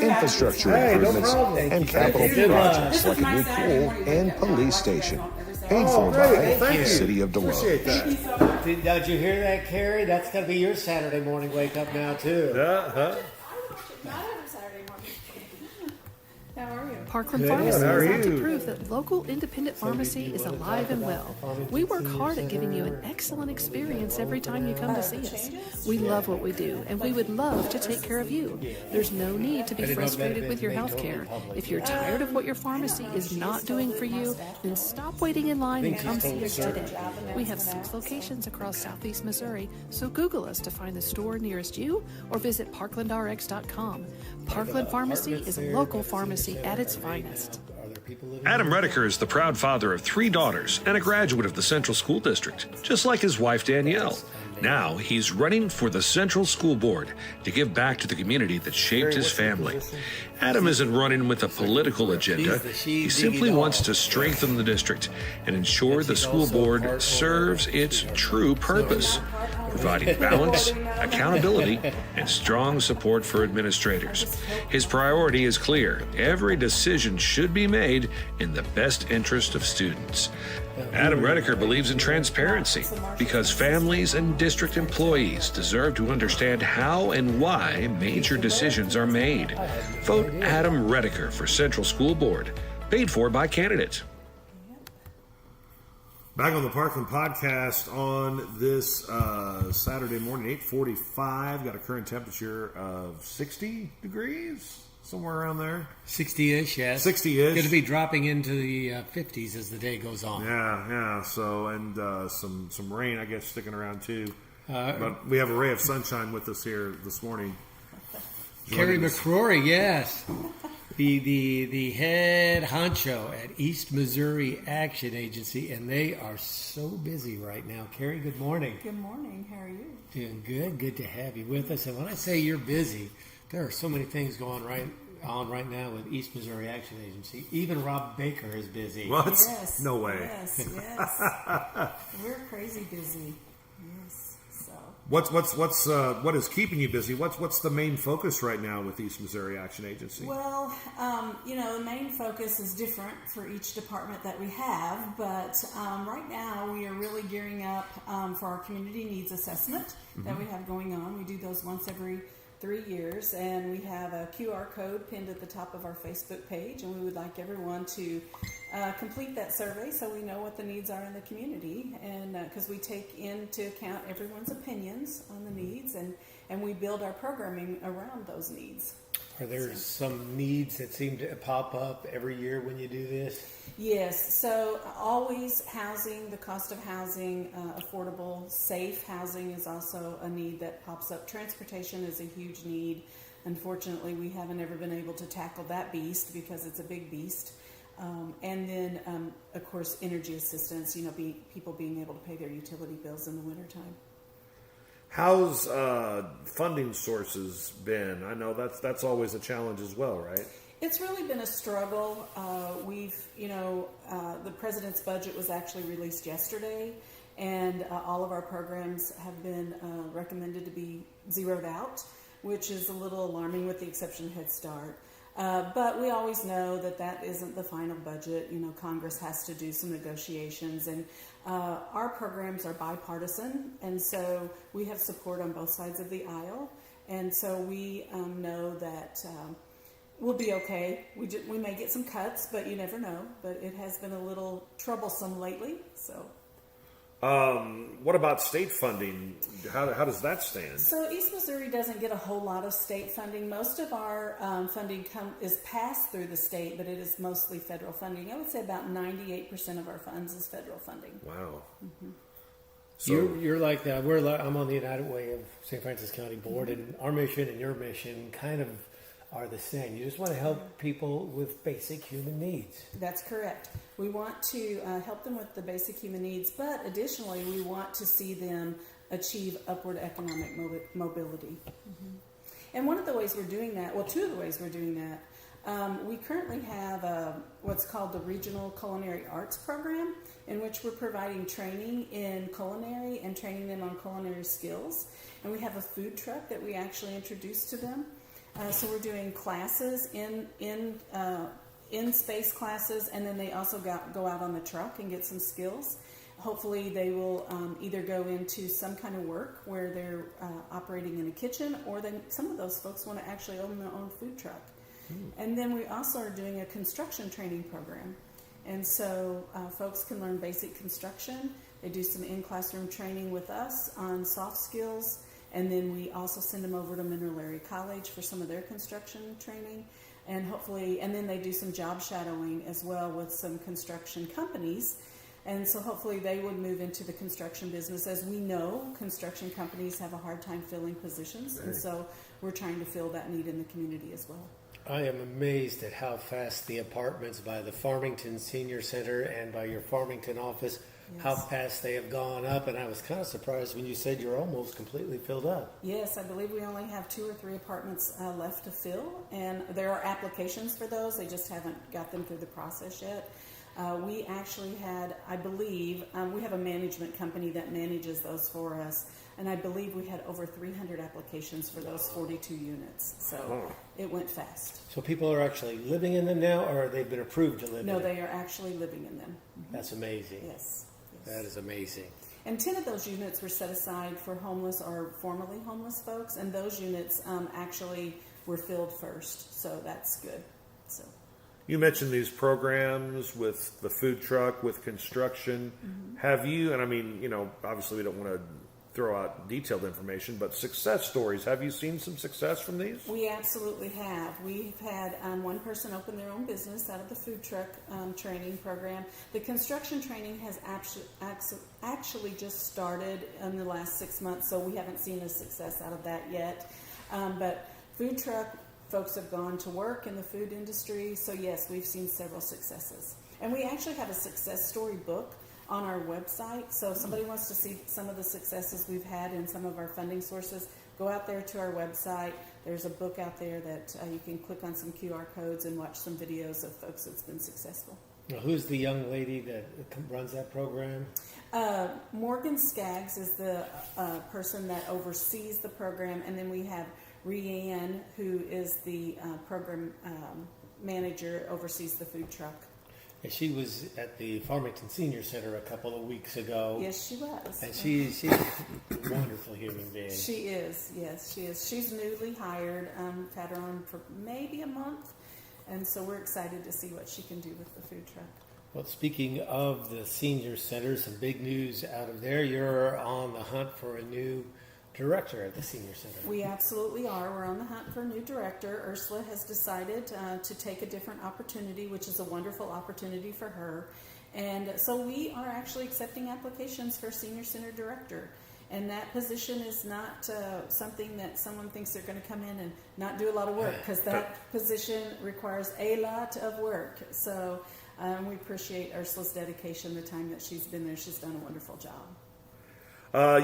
infrastructure improvements, and capital projects like a new pool and police station. Paid for by the city of Deloge. Did you hear that, Keri? That's going to be your Saturday morning wake up now, too. Not every Saturday morning. How are you? Parkland Pharmacy is out to prove that local independent pharmacy is alive and well. We work hard at giving you an excellent experience every time you come to see us. We love what we do, and we would love to take care of you. There's no need to be frustrated with your health care. If you're tired of what your pharmacy is not doing for you, then stop waiting in line and come see us today. We have 6 locations across Southeast Missouri, so Google us to find the store nearest you or visit parklandrx.com. Parkland Pharmacy is a local pharmacy at its finest. Adam Redeker is the proud father of 3 daughters and a graduate of the Central School District, just like his wife Danielle. Now he's running for the Central School Board to give back to the community that shaped his family. Adam isn't running with a political agenda. He simply wants to strengthen the district and ensure the school board serves its true purpose, providing balance, accountability, and strong support for administrators. His priority is clear. Every decision should be made in the best interest of students. Adam Redeker believes in transparency because families and district employees deserve to understand how and why major decisions are made. Vote Adam Redeker for Central School Board, paid for by candidates. Back on the Parkland podcast on this Saturday morning, 8:45. Got a current temperature of 60 degrees, somewhere around there. 60-ish, yes. 60-ish. Going to be dropping into the 50s as the day goes on. Yeah. So, and some rain, I guess, sticking around too. But we have a ray of sunshine with us here this morning. Keri McCrory, yes. The head honcho at East Missouri Action Agency, and they are so busy right now. Keri, good morning. Good morning. How are you? Doing good. Good to have you with us. And when I say you're busy, there are so many things going on right now with East Missouri Action Agency. Even Rob Baker is busy. What? Yes. No way. Yes. We're crazy busy. Yes. So. What is keeping you busy? What's the main focus right now with East Missouri Action Agency? Well, the main focus is different for each department that we have, but right now we are really gearing up for our community needs assessment that we have going on. We do those once every 3 years, and we have a QR code pinned at the top of our Facebook page, and we would like everyone to complete that survey so we know what the needs are in the community, and because we take into account everyone's opinions on the needs, and we build our programming around those needs. Are there some needs that seem to pop up every year when you do this? Yes, so always housing, the cost of housing, affordable, safe housing is also a need that pops up. Transportation is a huge need. Unfortunately, we haven't ever been able to tackle that beast because it's a big beast. And then, of course, energy assistance, people being able to pay their utility bills in the wintertime. How's funding sources been? I know that's always a challenge as well, right? It's really been a struggle. The president's budget was actually released yesterday, and all of our programs have been recommended to be zeroed out, which is a little alarming with the exception of Head Start. But we always know that that isn't the final budget. You know, Congress has to do some negotiations, and our programs are bipartisan, and so we have support on both sides of the aisle, and so we know that we'll be okay. We may get some cuts, but you never know. But it has been a little troublesome lately, so. What about state funding? How does that stand? So East Missouri doesn't get a whole lot of state funding. Most of our funding is passed through the state, but it is mostly federal funding. I would say about 98% of our funds is federal funding. Wow. Mm-hmm. So you're like that. I'm on the United Way of St. Francis County Board, and our mission and your mission kind of are the same. You just want to help people with basic human needs. That's correct. We want to help them with the basic human needs, but additionally, we want to see them achieve upward economic mobility. Mm-hmm. And one of the ways we're doing that, well, two of the ways we're doing that, we currently have what's called the Regional Culinary Arts Program, in which we're providing training in culinary and training them on culinary skills. And we have a food truck that we actually introduce to them. So we're doing classes in space classes, and then they also go out on the truck and get some skills. Hopefully they will either go into some kind of work where they're operating in a kitchen, or then some of those folks want to actually own their own food truck. And then we also are doing a construction training program. And so folks can learn basic construction. They do some in-classroom training with us on soft skills. And then we also send them over to Mineral Area College for some of their construction training. And hopefully, and then they do some job shadowing as well with some construction companies. And so hopefully they would move into the construction business. As we know, construction companies have a hard time filling positions. Right. And so we're trying to fill that need in the community as well. I am amazed at how fast the apartments by the Farmington Senior Center and by your Farmington office, yes, how fast they have gone up. And I was kind of surprised when you said you're almost completely filled up. Yes, I believe we only have 2 or 3 apartments left to fill. And there are applications for those. They just haven't got them through the process yet. We actually had, I believe, we have a management company that manages those for us. And I believe we had over 300 applications for those 42 units. So it went fast. So people are actually living in them now, or they've been approved to live in them? No, they are actually living in them. Mm-hmm. That's amazing. Yes. That is amazing. And 10 of those units were set aside for homeless or formerly homeless folks. And those units actually were filled first. So that's good. So. You mentioned these programs with the food truck, with construction. Mm-hmm. Have you, and I mean, you know, obviously we don't want to throw out detailed information, but success stories. Have you seen some success from these? We absolutely have. We've had one person open their own business out of the food truck training program. The construction training has actually just started in the last 6 months, so we haven't seen a success out of that yet. But food truck folks have gone to work in the food industry, so yes, we've seen several successes. And we actually have a success story book on our website. So if somebody wants to see some of the successes we've had in some of our funding sources, go out there to our website. There's a book out there that you can click on some QR codes and watch some videos of folks that's been successful. Now, who's the young lady that runs that program? Morgan Skaggs is the person that oversees the program, and then we have Rianne, who is the program manager, oversees the food truck. She was at the Farmington Senior Center a couple of weeks ago. Yes, she was. And she's a wonderful human being. She is, yes, she is. She's newly hired. We've had her on for maybe a month, and so we're excited to see what she can do with the food truck. Well, speaking of the Senior Center, some big news out of there. You're on the hunt for a new director at the Senior Center. We absolutely are. We're on the hunt for a new director. Ursula has decided to take a different opportunity, which is a wonderful opportunity for her. And so we are actually accepting applications for a Senior Center director. And that position is not something that someone thinks they're going to come in and not do a lot of work, because that position requires a lot of work. So we appreciate Ursula's dedication, the time that she's been there. She's done a wonderful job.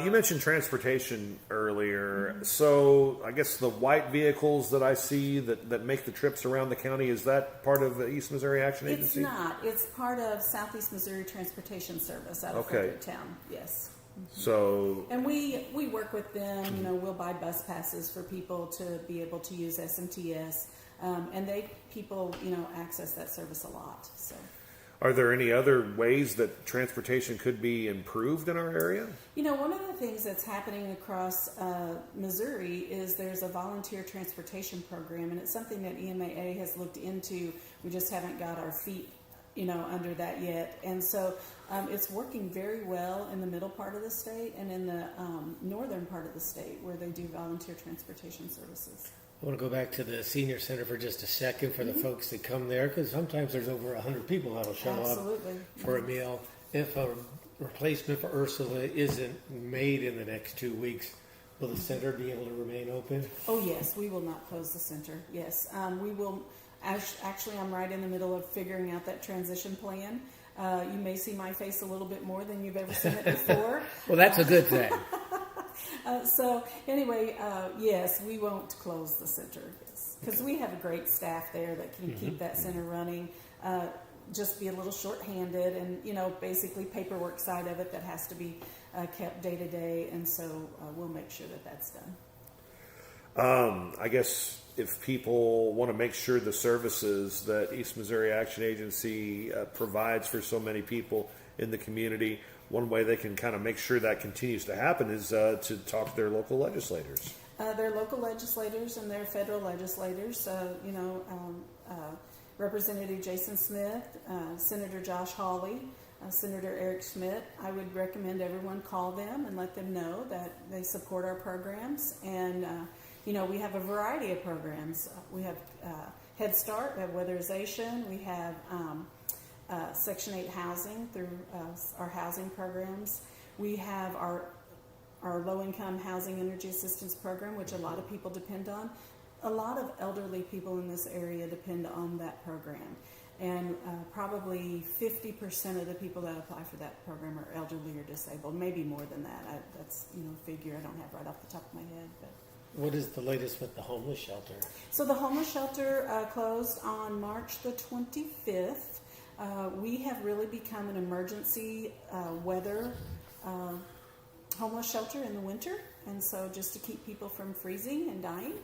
You mentioned transportation earlier. Mm-hmm. So I guess the white vehicles that I see that make the trips around the county, is that part of the East Missouri Action Agency? It's not. It's part of Southeast Missouri Transportation Service out of Fredericktown. Yes. Mm-hmm. So, and we work with them. You know, we'll buy bus passes for people to be able to use SMTS. and people access that service a lot. So. Are there any other ways that transportation could be improved in our area? One of the things that's happening across Missouri is there's a volunteer transportation program, and it's something that EMAA has looked into. We just haven't got our feet, under that yet. And so it's working very well in the middle part of the state and in the northern part of the state where they do volunteer transportation services. I want to go back to the senior center for just a second for the folks that come there, because sometimes there's over 100 people that'll show up for a meal. If a replacement for Ursula isn't made in the next 2 weeks, will the center be able to remain open? Oh, yes. We will not close the center. Yes. We will. Actually, I'm right in the middle of figuring out that transition plan. You may see my face a little bit more than you've ever seen it before. Well, that's a good thing. So anyway, yes, we won't close the center because we have a great staff there that can keep that center running. Just be a little short-handed, and basically paperwork side of it that has to be kept day to day, and so we'll make sure that that's done. I guess if people want to make sure the services that East Missouri Action Agency provides for so many people in the community, one way they can kind of make sure that continues to happen is to talk to their local legislators. Their local legislators and their federal legislators, Representative Jason Smith, Senator Josh Hawley, Senator Eric Schmidt. I would recommend everyone call them and let them know that they support our programs. And, we have a variety of programs. We have Head Start, we have weatherization, we have Section 8 housing through our housing programs. We have our low-income housing energy assistance program, which a lot of people depend on. A lot of elderly people in this area depend on that program. And probably 50% of the people that apply for that program are elderly or disabled, maybe more than that. That's a figure I don't have right off the top of my head. But what is the latest with the homeless shelter? So the homeless shelter closed on March the 25th. We have really become an emergency weather homeless shelter in the winter, and so just to keep people from freezing and dying.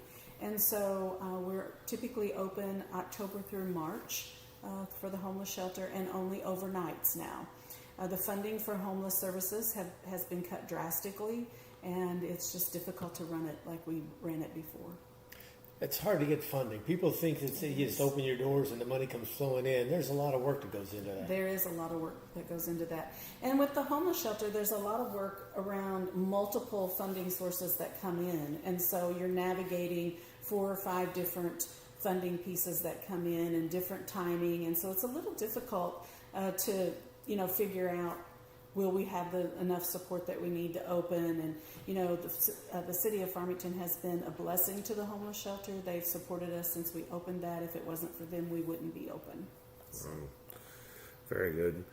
And so we're typically open October through March for the homeless shelter, and only overnights now. The funding for homeless services has been cut drastically, and it's just difficult to run it like we ran it before. It's hard to get funding. People think that you just open your doors and the money comes flowing in. There's a lot of work that goes into that. There is a lot of work that goes into that. And with the homeless shelter, there's a lot of work around multiple funding sources that come in. And so you're navigating 4 or 5 different funding pieces that come in and different timing. And so it's a little difficult to, figure out, will we have enough support that we need to open? And, the city of Farmington has been a blessing to the homeless shelter. They've supported us since we opened that. If it wasn't for them, we wouldn't be open. So. Very good.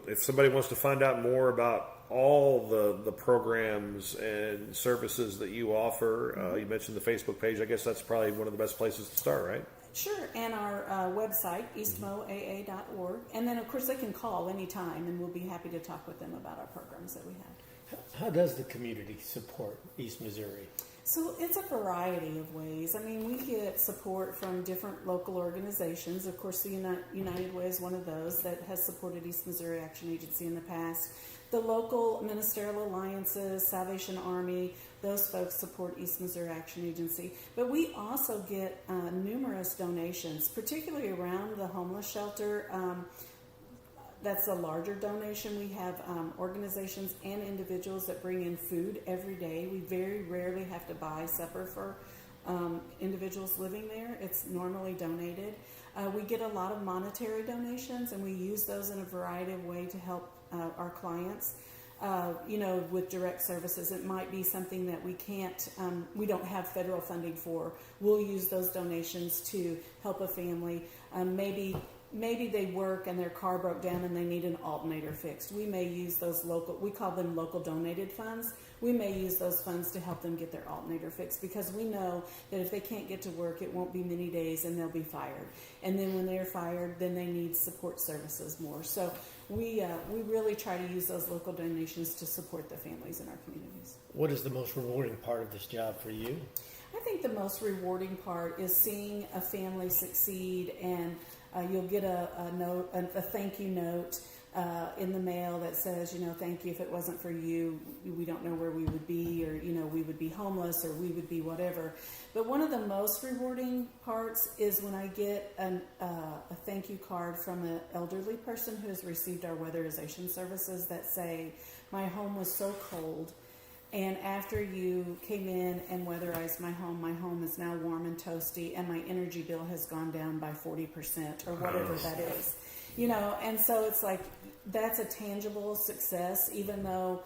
If somebody wants to find out more about all the programs and services that you offer, you mentioned the Facebook page. I guess that's probably one of the best places to start, right? Sure, and our website, eastmoaa.org. And then, of course, they can call anytime, and we'll be happy to talk with them about our programs that we have. How does the community support East Missouri? So it's a variety of ways. I mean, we get support from different local organizations. Of course, the United Way is one of those that has supported East Missouri Action Agency in the past. The local ministerial alliances, Salvation Army, those folks support East Missouri Action Agency. But we also get numerous donations, particularly around the homeless shelter. That's a larger donation. We have organizations and individuals that bring in food every day. We very rarely have to buy supper for individuals living there. It's normally donated. We get a lot of monetary donations, and we use those in a variety of ways to help our clients. With direct services, it might be something that we can't, we don't have federal funding for. We'll use those donations to help a family. Maybe they work and their car broke down and they need an alternator fixed. We may use those we call them local donated funds. We may use those funds to help them get their alternator fixed, because we know that if they can't get to work, it won't be many days and they'll be fired. And then when they're fired, then they need support services more. So we really try to use those local donations to support the families in our communities. What is the most rewarding part of this job for you? I think the most rewarding part is seeing a family succeed, and you'll get a note, a thank you note in the mail that says, thank you. If it wasn't for you, we don't know where we would be, or we would be homeless, or we would be whatever. But one of the most rewarding parts is when I get a thank you card from an elderly person who has received our weatherization services that say, my home was so cold, and after you came in and weatherized my home is now warm and toasty, and my energy bill has gone down by 40%, or whatever that is. And so it's like, that's a tangible success, even though,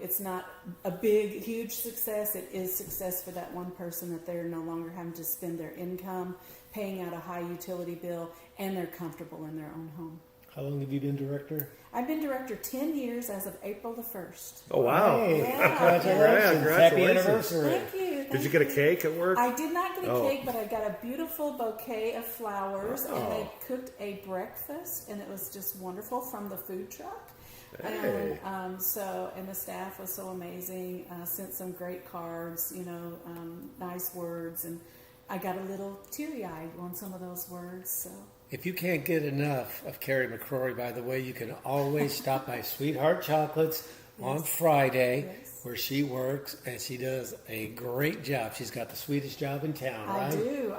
it's not a big, huge success. It is success for that one person, that they're no longer having to spend their income paying out a high utility bill, and they're comfortable in their own home. How long have you been director? I've been director 10 years as of April the 1st. Oh, wow. Hey, yeah. Congratulations. Happy anniversary. Thank you. Did you get a cake at work? I did not get a cake, but I got a beautiful bouquet of flowers, and they cooked a breakfast, and it was just wonderful from the food truck. Hey. And and the staff was so amazing. Sent some great cards, nice words, and I got a little teary-eyed on some of those words. So. If you can't get enough of Keri McCrory, by the way, you can always stop by Sweetheart Chocolates on Friday, where she works, and she does a great job. She's got the sweetest job in town, right? I do.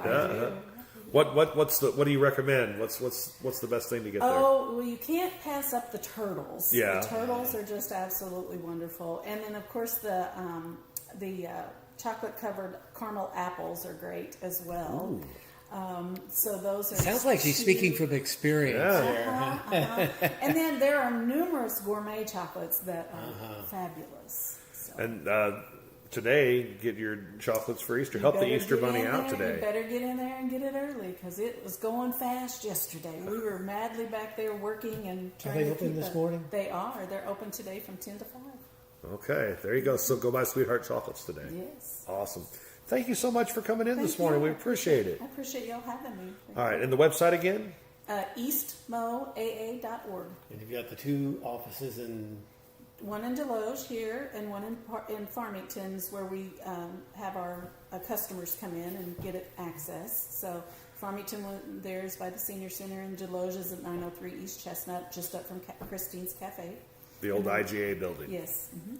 What do you recommend? What's the best thing to get there? Oh, well, you can't pass up the turtles. Yeah. The turtles are just absolutely wonderful. And then, of course, the chocolate-covered caramel apples are great as well. Ooh. So those are... Sounds like she's speaking from experience there. And then there are numerous gourmet chocolates that are fabulous. So. And today, get your chocolates for Easter. Help the Easter Bunny out today. You better get in there and get it early, because it was going fast yesterday. We were madly back there working and trying to keep... Are they open this morning? They are. They're open today from 10 to 5. Okay, there you go. So go buy Sweetheart Chocolates today. Yes. Awesome. Thank you so much for coming in this morning. We appreciate it. I appreciate y'all having me. All right, and the website again? EastMoAA.org. And you've got the two offices in... One in Deloge here, and one in Farmington's, where we have our customers come in and get it access. So Farmington, there's by the Senior Center, and Deloge is at 903 East Chestnut, just up from Christine's Cafe. The old IGA building. Yes. Mm-hmm.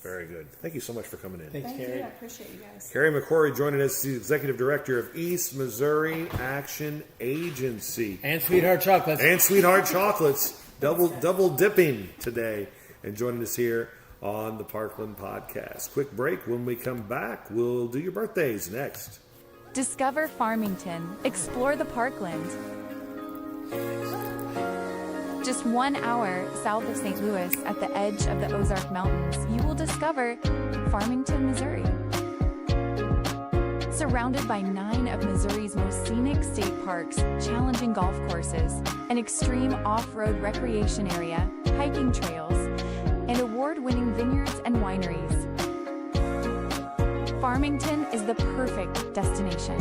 Very good. Thank you so much for coming in. Thanks, Thank Keri. you. I appreciate you guys. Keri McCrory joining us, the Executive Director of East Missouri Action Agency. And Sweetheart Chocolates. And Sweetheart Chocolates. Double dipping today. And joining us here on the Parkland Podcast. Quick break. When we come back, we'll do your birthdays next. Discover Farmington. Explore the Parkland. Just 1 hour south of St. Louis at the edge of the Ozark Mountains, you will discover Farmington, Missouri. Surrounded by 9 of Missouri's most scenic state parks, challenging golf courses, an extreme off-road recreation area, hiking trails, and award-winning vineyards and wineries. Farmington is the perfect destination.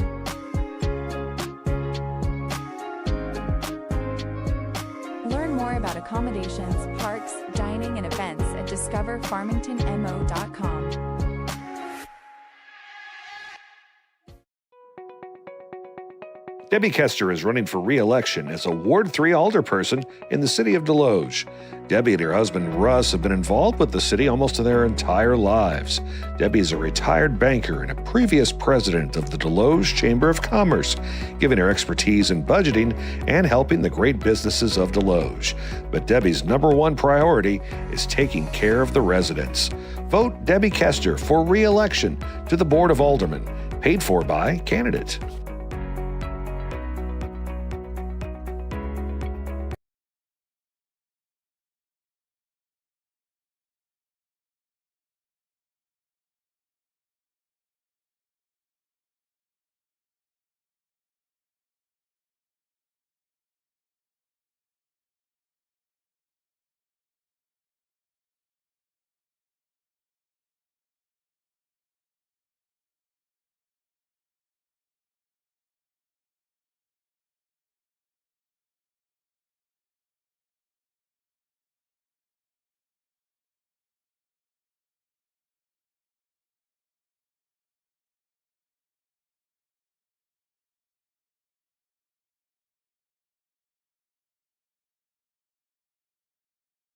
Learn more about accommodations, parks, dining, and events at discoverfarmingtonmo.com. Debbie Kester is running for re-election as a Ward 3 alderperson in the city of Deloge. Debbie and her husband Russ have been involved with the city almost their entire lives. Debbie is a retired banker and a previous president of the Deloge Chamber of Commerce, giving her expertise in budgeting and helping the great businesses of Deloge. But Debbie's number one priority is taking care of the residents. Vote Debbie Kester for re-election to the Board of Aldermen, paid for by candidate.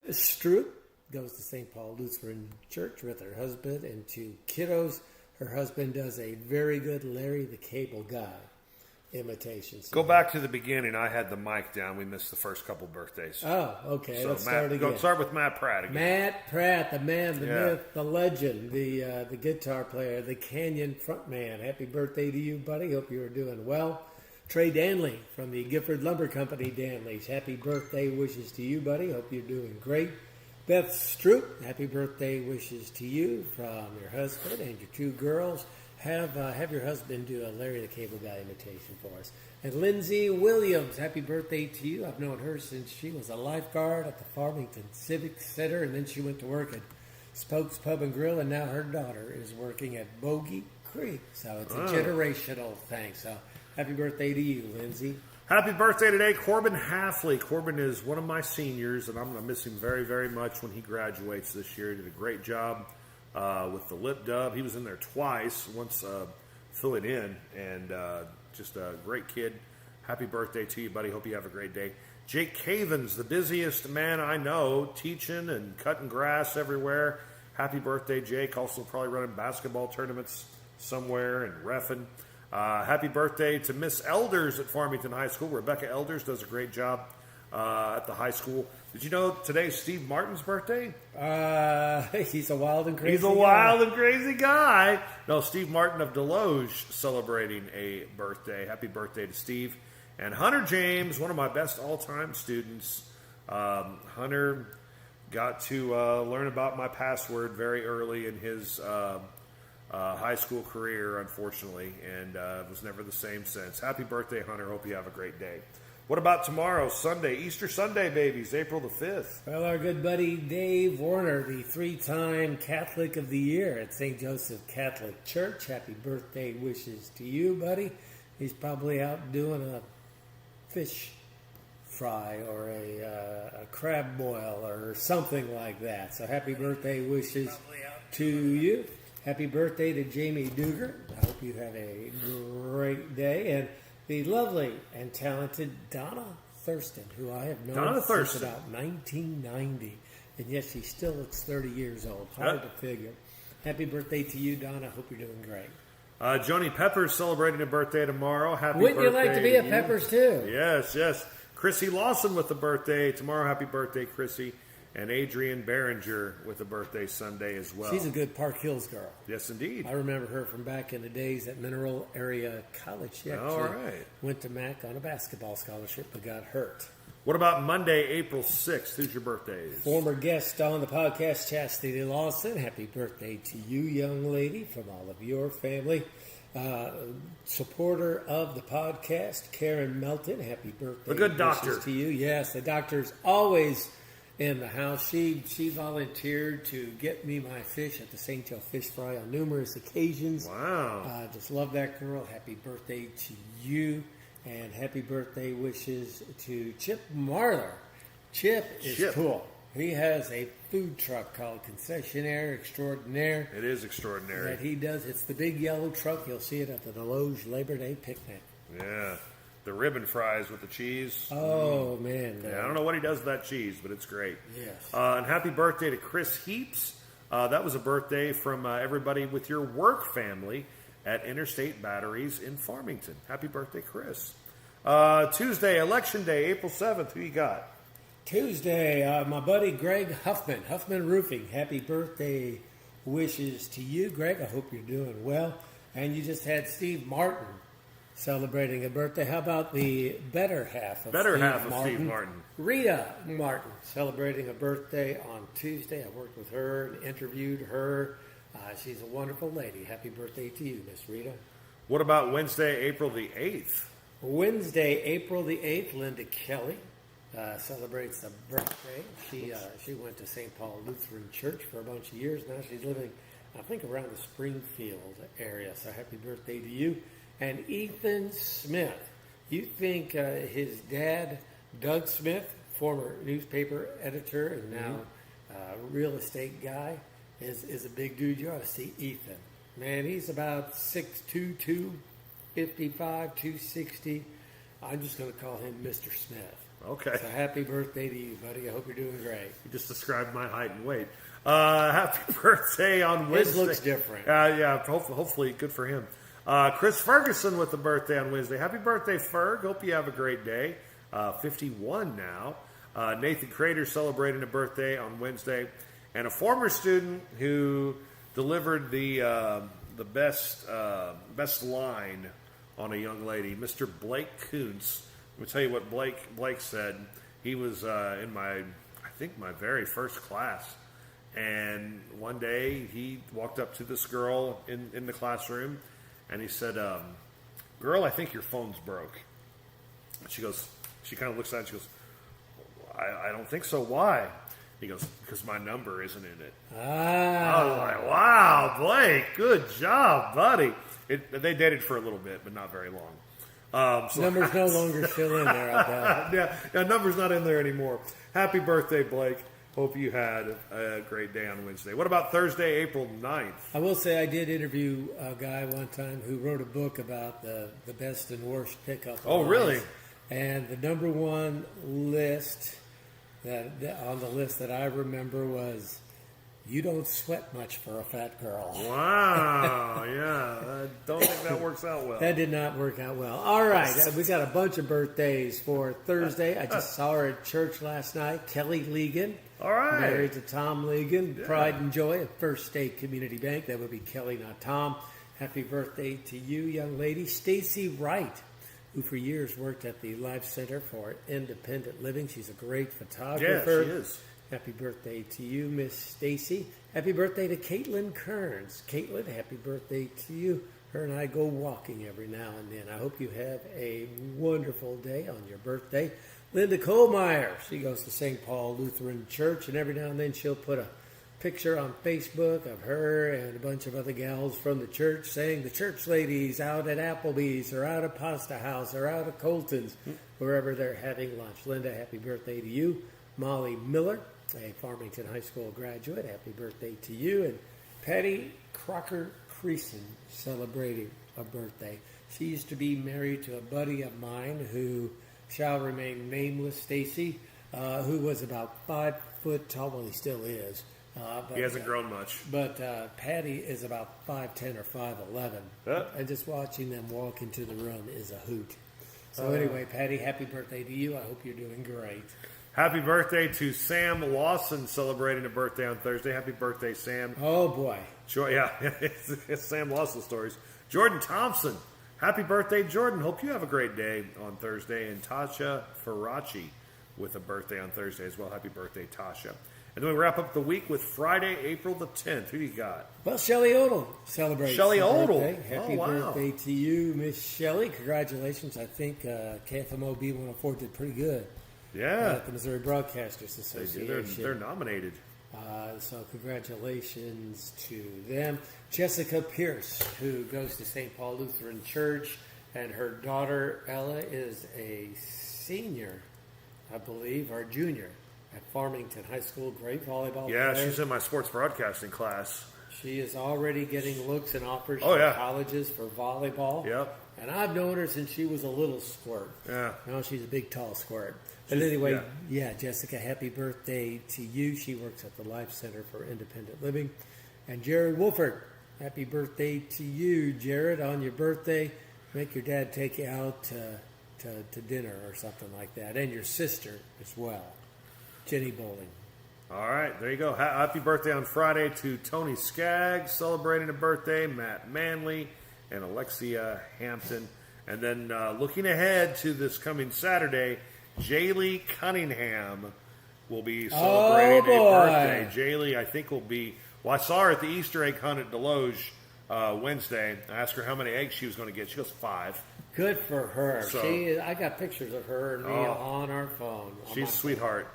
Stroop goes to St. Paul Lutheran Church with her husband and 2 kiddos. Her husband does a very good Larry the Cable Guy imitation. Go back to the beginning. I had the mic down. We missed the first couple birthdays. Oh, okay. So Let's start again. Go start with Matt Pratt again. Matt Pratt, the man, the myth, the legend, the guitar player, the Canyon frontman. Happy birthday to you, buddy. Hope you are doing well. Trey Danley from the Gifford Lumber Company, Danley's. Happy birthday wishes to you, buddy. Hope you're doing great. Beth Stroop, happy birthday wishes to you from your husband and your 2 girls. Have your husband do a Larry the Cable Guy imitation for us. And Lindsay Williams, happy birthday to you. I've known her since she was a lifeguard at the Farmington Civic Center, and then she went to work at Spokes Pub and Grill, and now her daughter is working at Bogey Creek. So it's a generational thing. So happy birthday to you, Lindsay. Happy birthday today, Corbin Halfley. Corbin is one of my seniors, and I'm going to miss him very, very much when he graduates this year. He did a great job with the lip dub. He was in there twice, once filling in, and just a great kid. Happy birthday to you, buddy. Hope you have a great day. Jake Cavens, the busiest man I know, teaching and cutting grass everywhere. Happy birthday, Jake. Also probably running basketball tournaments somewhere and reffing. Happy birthday to Miss Elders at Farmington High School. Rebecca Elders does a great job at the high school. Did you know today's Steve Martin's birthday? He's a wild and crazy He's a wild and crazy guy. No, Steve Martin of Deloge celebrating a birthday. Happy birthday to Steve. And Hunter James, one of my best all-time students. Hunter got to learn about my password very early in his high school career, unfortunately, and was never the same since. Happy birthday, Hunter. Hope you have a great day. What about tomorrow, Sunday, Easter Sunday, babies, April the 5th? Well, our good buddy Dave Warner, the 3-time Catholic of the Year at St. Joseph Catholic Church. Happy birthday wishes to you, buddy. He's probably out doing a fish fry or a crab boil or something like that. So happy birthday wishes to you. Happy birthday to Jamie Duger. I hope you have a great day. And the lovely and talented Donna Thurston, who I have known since about 1990. And yet she still looks 30 years old. Hard to figure. Happy birthday to you, Donna. Hope you're doing great. Joni Peppers celebrating a birthday tomorrow. Happy Wouldn't birthday. you like to be at Peppers, too? Yes, yes. Chrissy Lawson with a birthday tomorrow. Happy birthday, Chrissy. And Adrienne Behringer with a birthday Sunday as well. She's a good Park Hills girl. Yes, indeed. I remember her from back in the days at Mineral Area College. Yeah, all right. Went to Mac on a basketball scholarship but got hurt. What about Monday, April 6th? Who's your birthdays? Former guest on the podcast, Chastity Lawson. Happy birthday to you, young lady, from all of your family. Supporter of the podcast, Karen Melton. Happy birthday. The good doctor. To you. Yes, the doctor's always in the house. She volunteered to get me my fish at the St. Joe Fish Fry on numerous occasions. Wow. Just love that girl. Happy birthday to you. And happy birthday wishes to Chip Marler. Chip is cool. He has a food truck called Concessionaire Extraordinaire. It is extraordinary. That he does. It's the big yellow truck. You'll see it at the Deloge Labor Day picnic. Yeah. The ribbon fries with the cheese. Oh, man. Yeah, I don't know what he does with that cheese, but it's great. Yes. And happy birthday to Chris Heaps. That was a birthday from everybody with your work family at Interstate Batteries in Farmington. Happy birthday, Chris. Tuesday, Election Day, April 7th. Who you got? Tuesday, my buddy Greg Huffman Roofing. Happy birthday wishes to you, Greg. I hope you're doing well. And you just had Steve Martin celebrating a birthday. How about the better half of Steve Martin? Rita Martin celebrating a birthday on Tuesday. I worked with her and interviewed her. She's a wonderful lady. Happy birthday to you, Miss Rita. What about Wednesday, April the 8th? Wednesday, April the 8th, Linda Kelly celebrates a birthday. She went to St. Paul Lutheran Church for a bunch of years. Now she's living, I think, around the Springfield area. So happy birthday to you. And Ethan Smith. You think his dad, Doug Smith, former newspaper editor and now real estate guy, is a big dude. You ought to see Ethan. Man, he's about 6'2", 255, 260. I'm just going to call him Mr. Smith. Okay. So happy birthday to you, buddy. I hope you're doing great. You just described my height and weight. Happy birthday on Wednesday. His looks different. Yeah, hopefully good for him. Chris Ferguson with the birthday on Wednesday. Happy birthday, Ferg. Hope you have a great day. 51 now. Nathan Crater celebrating a birthday on Wednesday. And a former student who delivered the best line on a young lady, Mr. Blake Kuntz. Let me tell you what Blake said. He was in my very first class. And one day he walked up to this girl in the classroom and he said, girl, I think your phone's broke. And she kind of looks at it and she goes, I don't think so. Why? He goes, because my number isn't in it. I was like, wow, Blake, good job, buddy. They dated for a little bit, but not very long. Number's no longer still in there, I bet. Yeah, number's not in there anymore. Happy birthday, Blake. Hope you had a great day on Wednesday. What about Thursday, April 9th? I will say I did interview a guy one time who wrote a book about the best and worst pickup Oh, lines. really? And the number one list on the list that I remember was, you don't sweat much for a fat girl. Wow, yeah. I don't think that works out well. That did not work out well. All right, we got a bunch of birthdays for Thursday. I just saw her at church last night. Kelly Legan. All right. Married to Tom Legan. Yeah. Pride and Joy at First State Community Bank. That would be Kelly, not Tom. Happy birthday to you, young lady. Stacy Wright, who for years worked at the Life Center for Independent Living. She's a great photographer. Yeah, she is. Happy birthday to you, Miss Stacy. Happy birthday to Caitlin Kearns. Caitlin, happy birthday to you. Her and I go walking every now and then. I hope you have a wonderful day on your birthday. Linda Kohlmeyer, she goes to St. Paul Lutheran Church, and every now and then she'll put a picture on Facebook of her and a bunch of other gals from the church saying the church ladies out at Applebee's or out at Pasta House or out at Colton's, wherever they're having lunch. Linda, happy birthday to you. Molly Miller, a Farmington High School graduate, happy birthday to you. And Patty Crocker Creason celebrating a birthday. She used to be married to a buddy of mine who shall remain nameless, Stacy, who was about 5 foot tall. Well, he still is. He hasn't grown much. But Patty is about 5'10" or 5'11". And just watching them walk into the room is a hoot. So anyway, Patty, happy birthday to you. I hope you're doing great. Happy birthday to Sam Lawson, celebrating a birthday on Thursday. Happy birthday, Sam. Oh, boy. Yeah, it's Sam Lawson stories. Jordan Thompson. Happy birthday, Jordan. Hope you have a great day on Thursday. And Tasha Faraci with a birthday on Thursday as well. Happy birthday, Tasha. And then we wrap up the week with Friday, April the 10th. Who do you got? Well, Shelley Odell celebrates. Shelley Odell. Happy birthday to you, Miss Shelley. Congratulations. I think KFMO B104 did pretty good. Yeah. At the Missouri Broadcasters Association. They're nominated. So congratulations to them. Jessica Pierce, who goes to St. Paul Lutheran Church, and her daughter Ella is a senior, I believe, or junior at Farmington High School. Great volleyball player. She's in my sports broadcasting class. She is already getting looks and offers from colleges for volleyball. Yep. And I've known her since she was a little squirt. Yeah. Now she's a big, tall squirt. But anyway, Jessica, happy birthday to you. She works at the Life Center for Independent Living. And Jared Wolford, happy birthday to you, Jared. On your birthday, make your dad take you out to dinner or something like that. And your sister as well, Jenny Bowling. All right, there you go. Happy birthday on Friday to Tony Skaggs, celebrating a birthday, Matt Manley, and Alexia Hampton. And then looking ahead to this coming Saturday, Jaylee Cunningham will be celebrating a birthday. Jaylee, I think, will be... Well, I saw her at the Easter egg hunt at Deloge Wednesday. I asked her how many eggs she was going to get. She goes 5. Good for her. So, I got pictures of her and me on our phone. She's a sweetheart.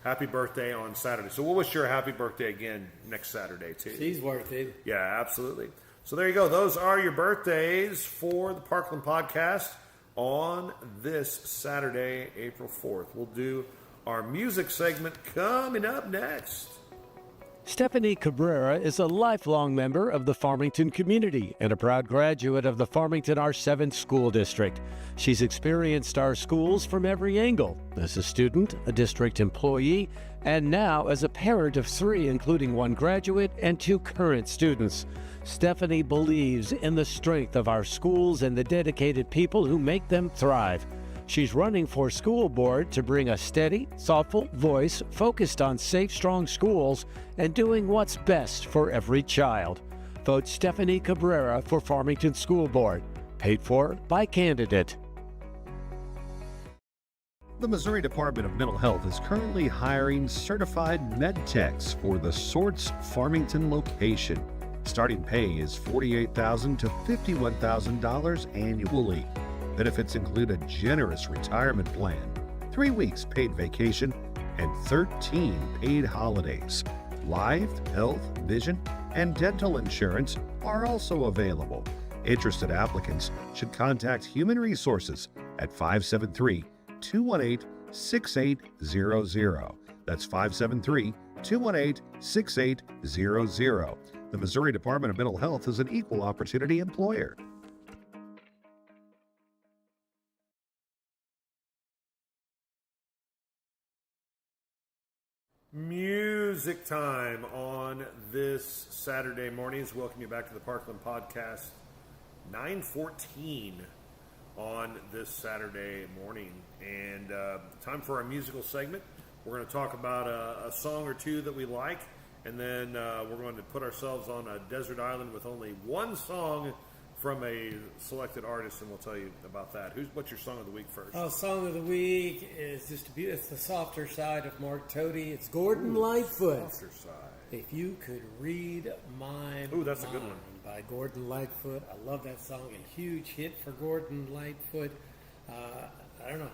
Happy birthday on Saturday. So we'll wish her a happy birthday again next Saturday, too. She's worth it. Yeah, absolutely. So there you go. Those are your birthdays for the Parkland Podcast on this Saturday, April 4th. We'll do our music segment coming up next. Stephanie Cabera is a lifelong member of the Farmington community and a proud graduate of the Farmington R7 School District. She's experienced our schools from every angle, as a student, a district employee, and now as a parent of 3, including 1 graduate and 2 current students. Stephanie believes in the strength of our schools and the dedicated people who make them thrive. She's running for school board to bring a steady, thoughtful voice focused on safe, strong schools and doing what's best for every child. Vote Stephanie Cabera for Farmington School Board. Paid for by candidate. The Missouri Department of Mental Health is currently hiring certified med techs for the Sorts Farmington location. Starting pay is $48,000 to $51,000 annually. Benefits include a generous retirement plan, 3 weeks paid vacation, and 13 paid holidays. Life, health, vision, and dental insurance are also available. Interested applicants should contact Human Resources at 573-218-6800. That's 573-218-6800. The Missouri Department of Mental Health is an equal opportunity employer. Music time on this Saturday mornings. Welcome you back to the Parkland podcast. 9:14 on this Saturday morning, and time for our musical segment. We're going to talk about a song or two that we like, and then we're going to put ourselves on a desert island with only one song from a selected artist, and we'll tell you about that. What's your song of the week first? Oh, song of the week is just it's the softer side of Mark Toady. It's Gordon Lightfoot. Softer side. If You Could Read My Ooh, that's Mind a good one. by Gordon Lightfoot. I love that song. A huge hit for Gordon Lightfoot. I don't know.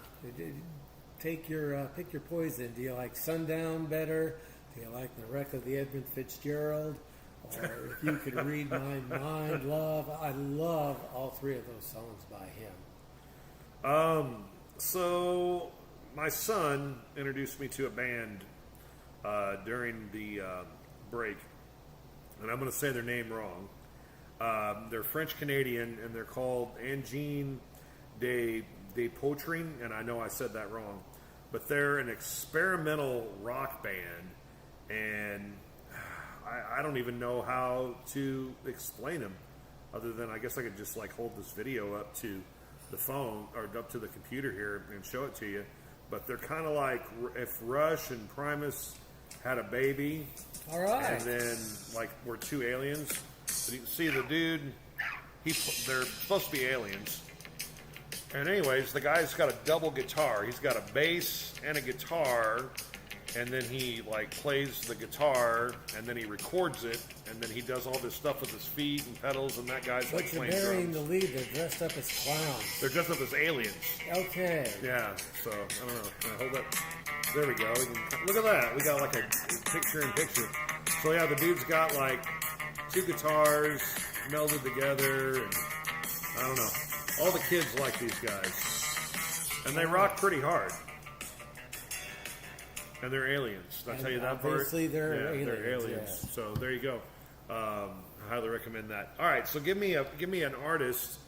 Pick your poison. Do you like Sundown better? Do you like The Wreck of the Edmund Fitzgerald? Or If You Could Read My Mind, Love. I love all 3 of those songs by him. So my son introduced me to a band during the break, and I'm going to say their name wrong. They're French-Canadian, and they're called Angine de Poitrine, and I know I said that wrong, but they're an experimental rock band, and I don't even know how to explain them, other than I guess I could just like hold this video up to the phone or up to the computer here and show it to you. But they're kind of like if Rush and Primus had a baby, all right, and then like we're 2 aliens. But you can see the dude; they're supposed to be aliens. And anyways, the guy's got a double guitar. He's got a bass and a guitar. And then he like plays the guitar, and then he records it, and then he does all this stuff with his feet and pedals, and that guy's like playing drums. But you're burying the lead. They're dressed up as clowns. They're dressed up as aliens. Okay. Yeah. So I don't know. Hold up. There we go. Look at that. We got like a picture-in-picture. So yeah, the dude's got like 2 guitars melded together, and I don't know. All the kids like these guys, and they rock pretty hard. And they're aliens. Did I tell you that part? Obviously, they're aliens. They're aliens. Yeah. So there you go. I highly recommend that. All right, so give me an artist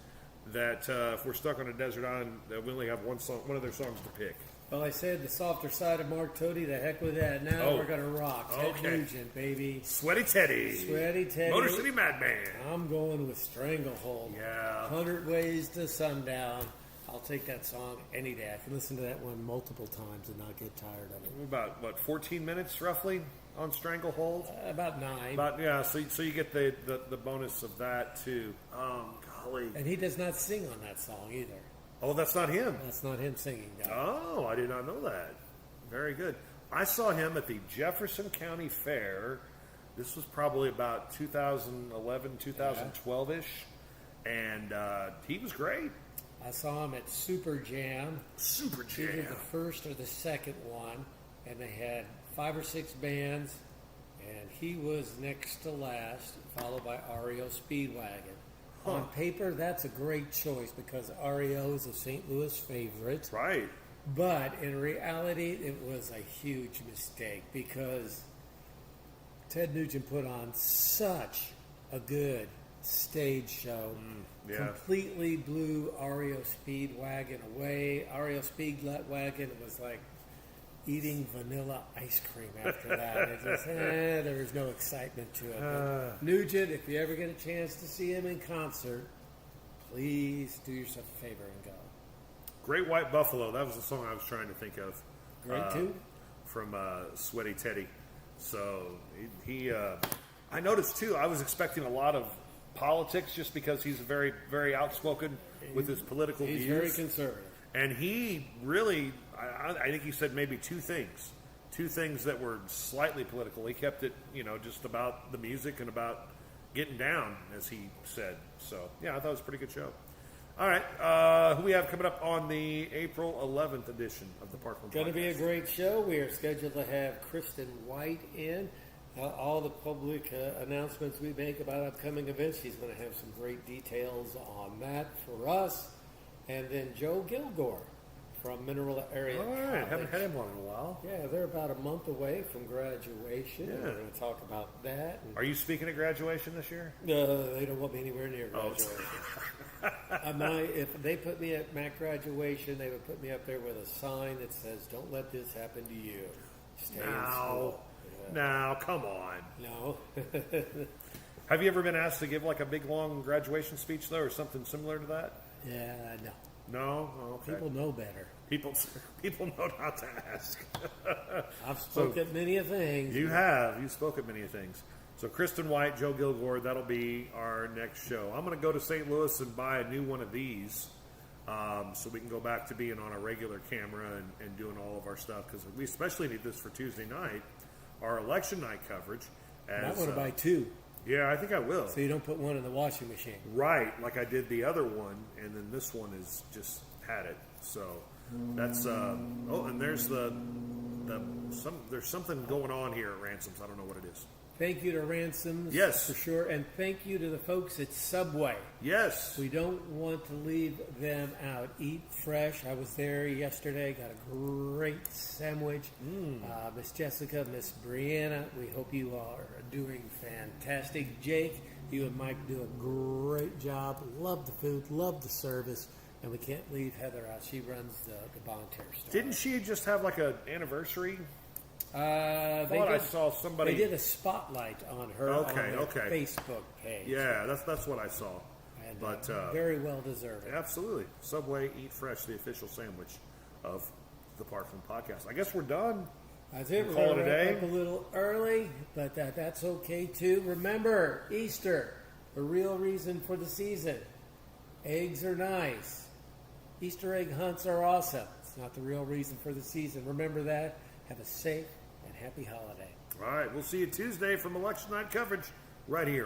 that if we're stuck on a desert island, that we only have one of their songs to pick. Well, I said the softer side of Mark Toady. The heck with that. Now we're gonna rock. Ted Nugent, baby. Sweaty Teddy. Sweaty Teddy. Motor City Madman. I'm going with Stranglehold. Yeah. 100 Ways to Sundown. I'll take that song any day. I can listen to that one multiple times and not get tired of it. About 14 minutes roughly on Stranglehold? About 9. So you get the bonus of that too. Golly. And he does not sing on that song either. Oh, that's not him. That's not him singing. No. Oh, I did not know that. Very good. I saw him at the Jefferson County Fair. This was probably about 2011, 2012-ish. And he was great. I saw him at Super Jam. Super Jam. Either the first or the second one. And they had 5 or 6 bands. And he was next to last, followed by REO Speedwagon. Huh. On paper, that's a great choice because REO is a St. Louis favorite. Right. But in reality, it was a huge mistake because Ted Nugent put on such a good stage show. Completely blew REO Speedwagon away. REO Speedwagon was like eating vanilla ice cream after that. It just, there was no excitement to it. But Nugent, if you ever get a chance to see him in concert, please do yourself a favor and go. Great White Buffalo. That was the song I was trying to think of. Great too. From Sweaty Teddy. So he I noticed too, I was expecting a lot of politics just because he's very, very outspoken with his political views. He's very conservative. And he really, I think he said maybe two things that were slightly political. He kept it, just about the music and about getting down, as he said. So, yeah, I thought it was a pretty good show. All right, who we have coming up on the April 11th edition of the Parkland Podcast? Going to be a great show. We are scheduled to have Kristen White in. All the public announcements we make about upcoming events, she's going to have some great details on that for us. And then Joe Gilgore from Mineral Area All right, College. haven't had him on in a while. Yeah, they're about a month away from graduation. Yeah. We're going to talk about that. Are you speaking at graduation this year? No, they don't want me anywhere near graduation. If they put me at MAC graduation, they would put me up there with a sign that says, "Don't let this happen to you. Stay in school." Now, come on. No. Have you ever been asked to give like a big long graduation speech though, or something similar to that? Yeah, no. No? Oh, okay. People know better. People know not to ask. I've spoken at many a things. You have. You spoke at many a things. So Kristen White, Joe Gilgore, that'll be our next show. I'm going to go to St. Louis and buy a new one of these so we can go back to being on a regular camera and doing all of our stuff, because we especially need this for Tuesday night, our election night coverage. I want to buy two. Yeah, I think I will. So you don't put one in the washing machine. Right, like I did the other one, and then this one is just had it. So that's and there's there's something going on here at Ransome's. I don't know what it is. Thank you to Ransome's, yes, for sure, and thank you to the folks at Subway. Yes, we don't want to leave them out. Eat fresh. I was there yesterday. Got a great sandwich. Miss Jessica, Miss Brianna, we hope you are doing fantastic. Jake, you and Mike do a great job. Love the food, love the service, and we can't leave Heather out. She runs the volunteer store. Didn't she just have like an anniversary? I saw somebody. They did a spotlight on her on their Facebook page. Yeah, that's what I saw. And, but very well deserved. Absolutely. Subway Eat Fresh, the official sandwich of the Parkland Podcast. I guess we're done. That's it. We're call it going a to day. wrap up a little early, but that's okay too. Remember, Easter, the real reason for the season. Eggs are nice. Easter egg hunts are awesome. It's not the real reason for the season. Remember that. Have a safe and happy holiday. All right, we'll see you Tuesday from election night coverage right here.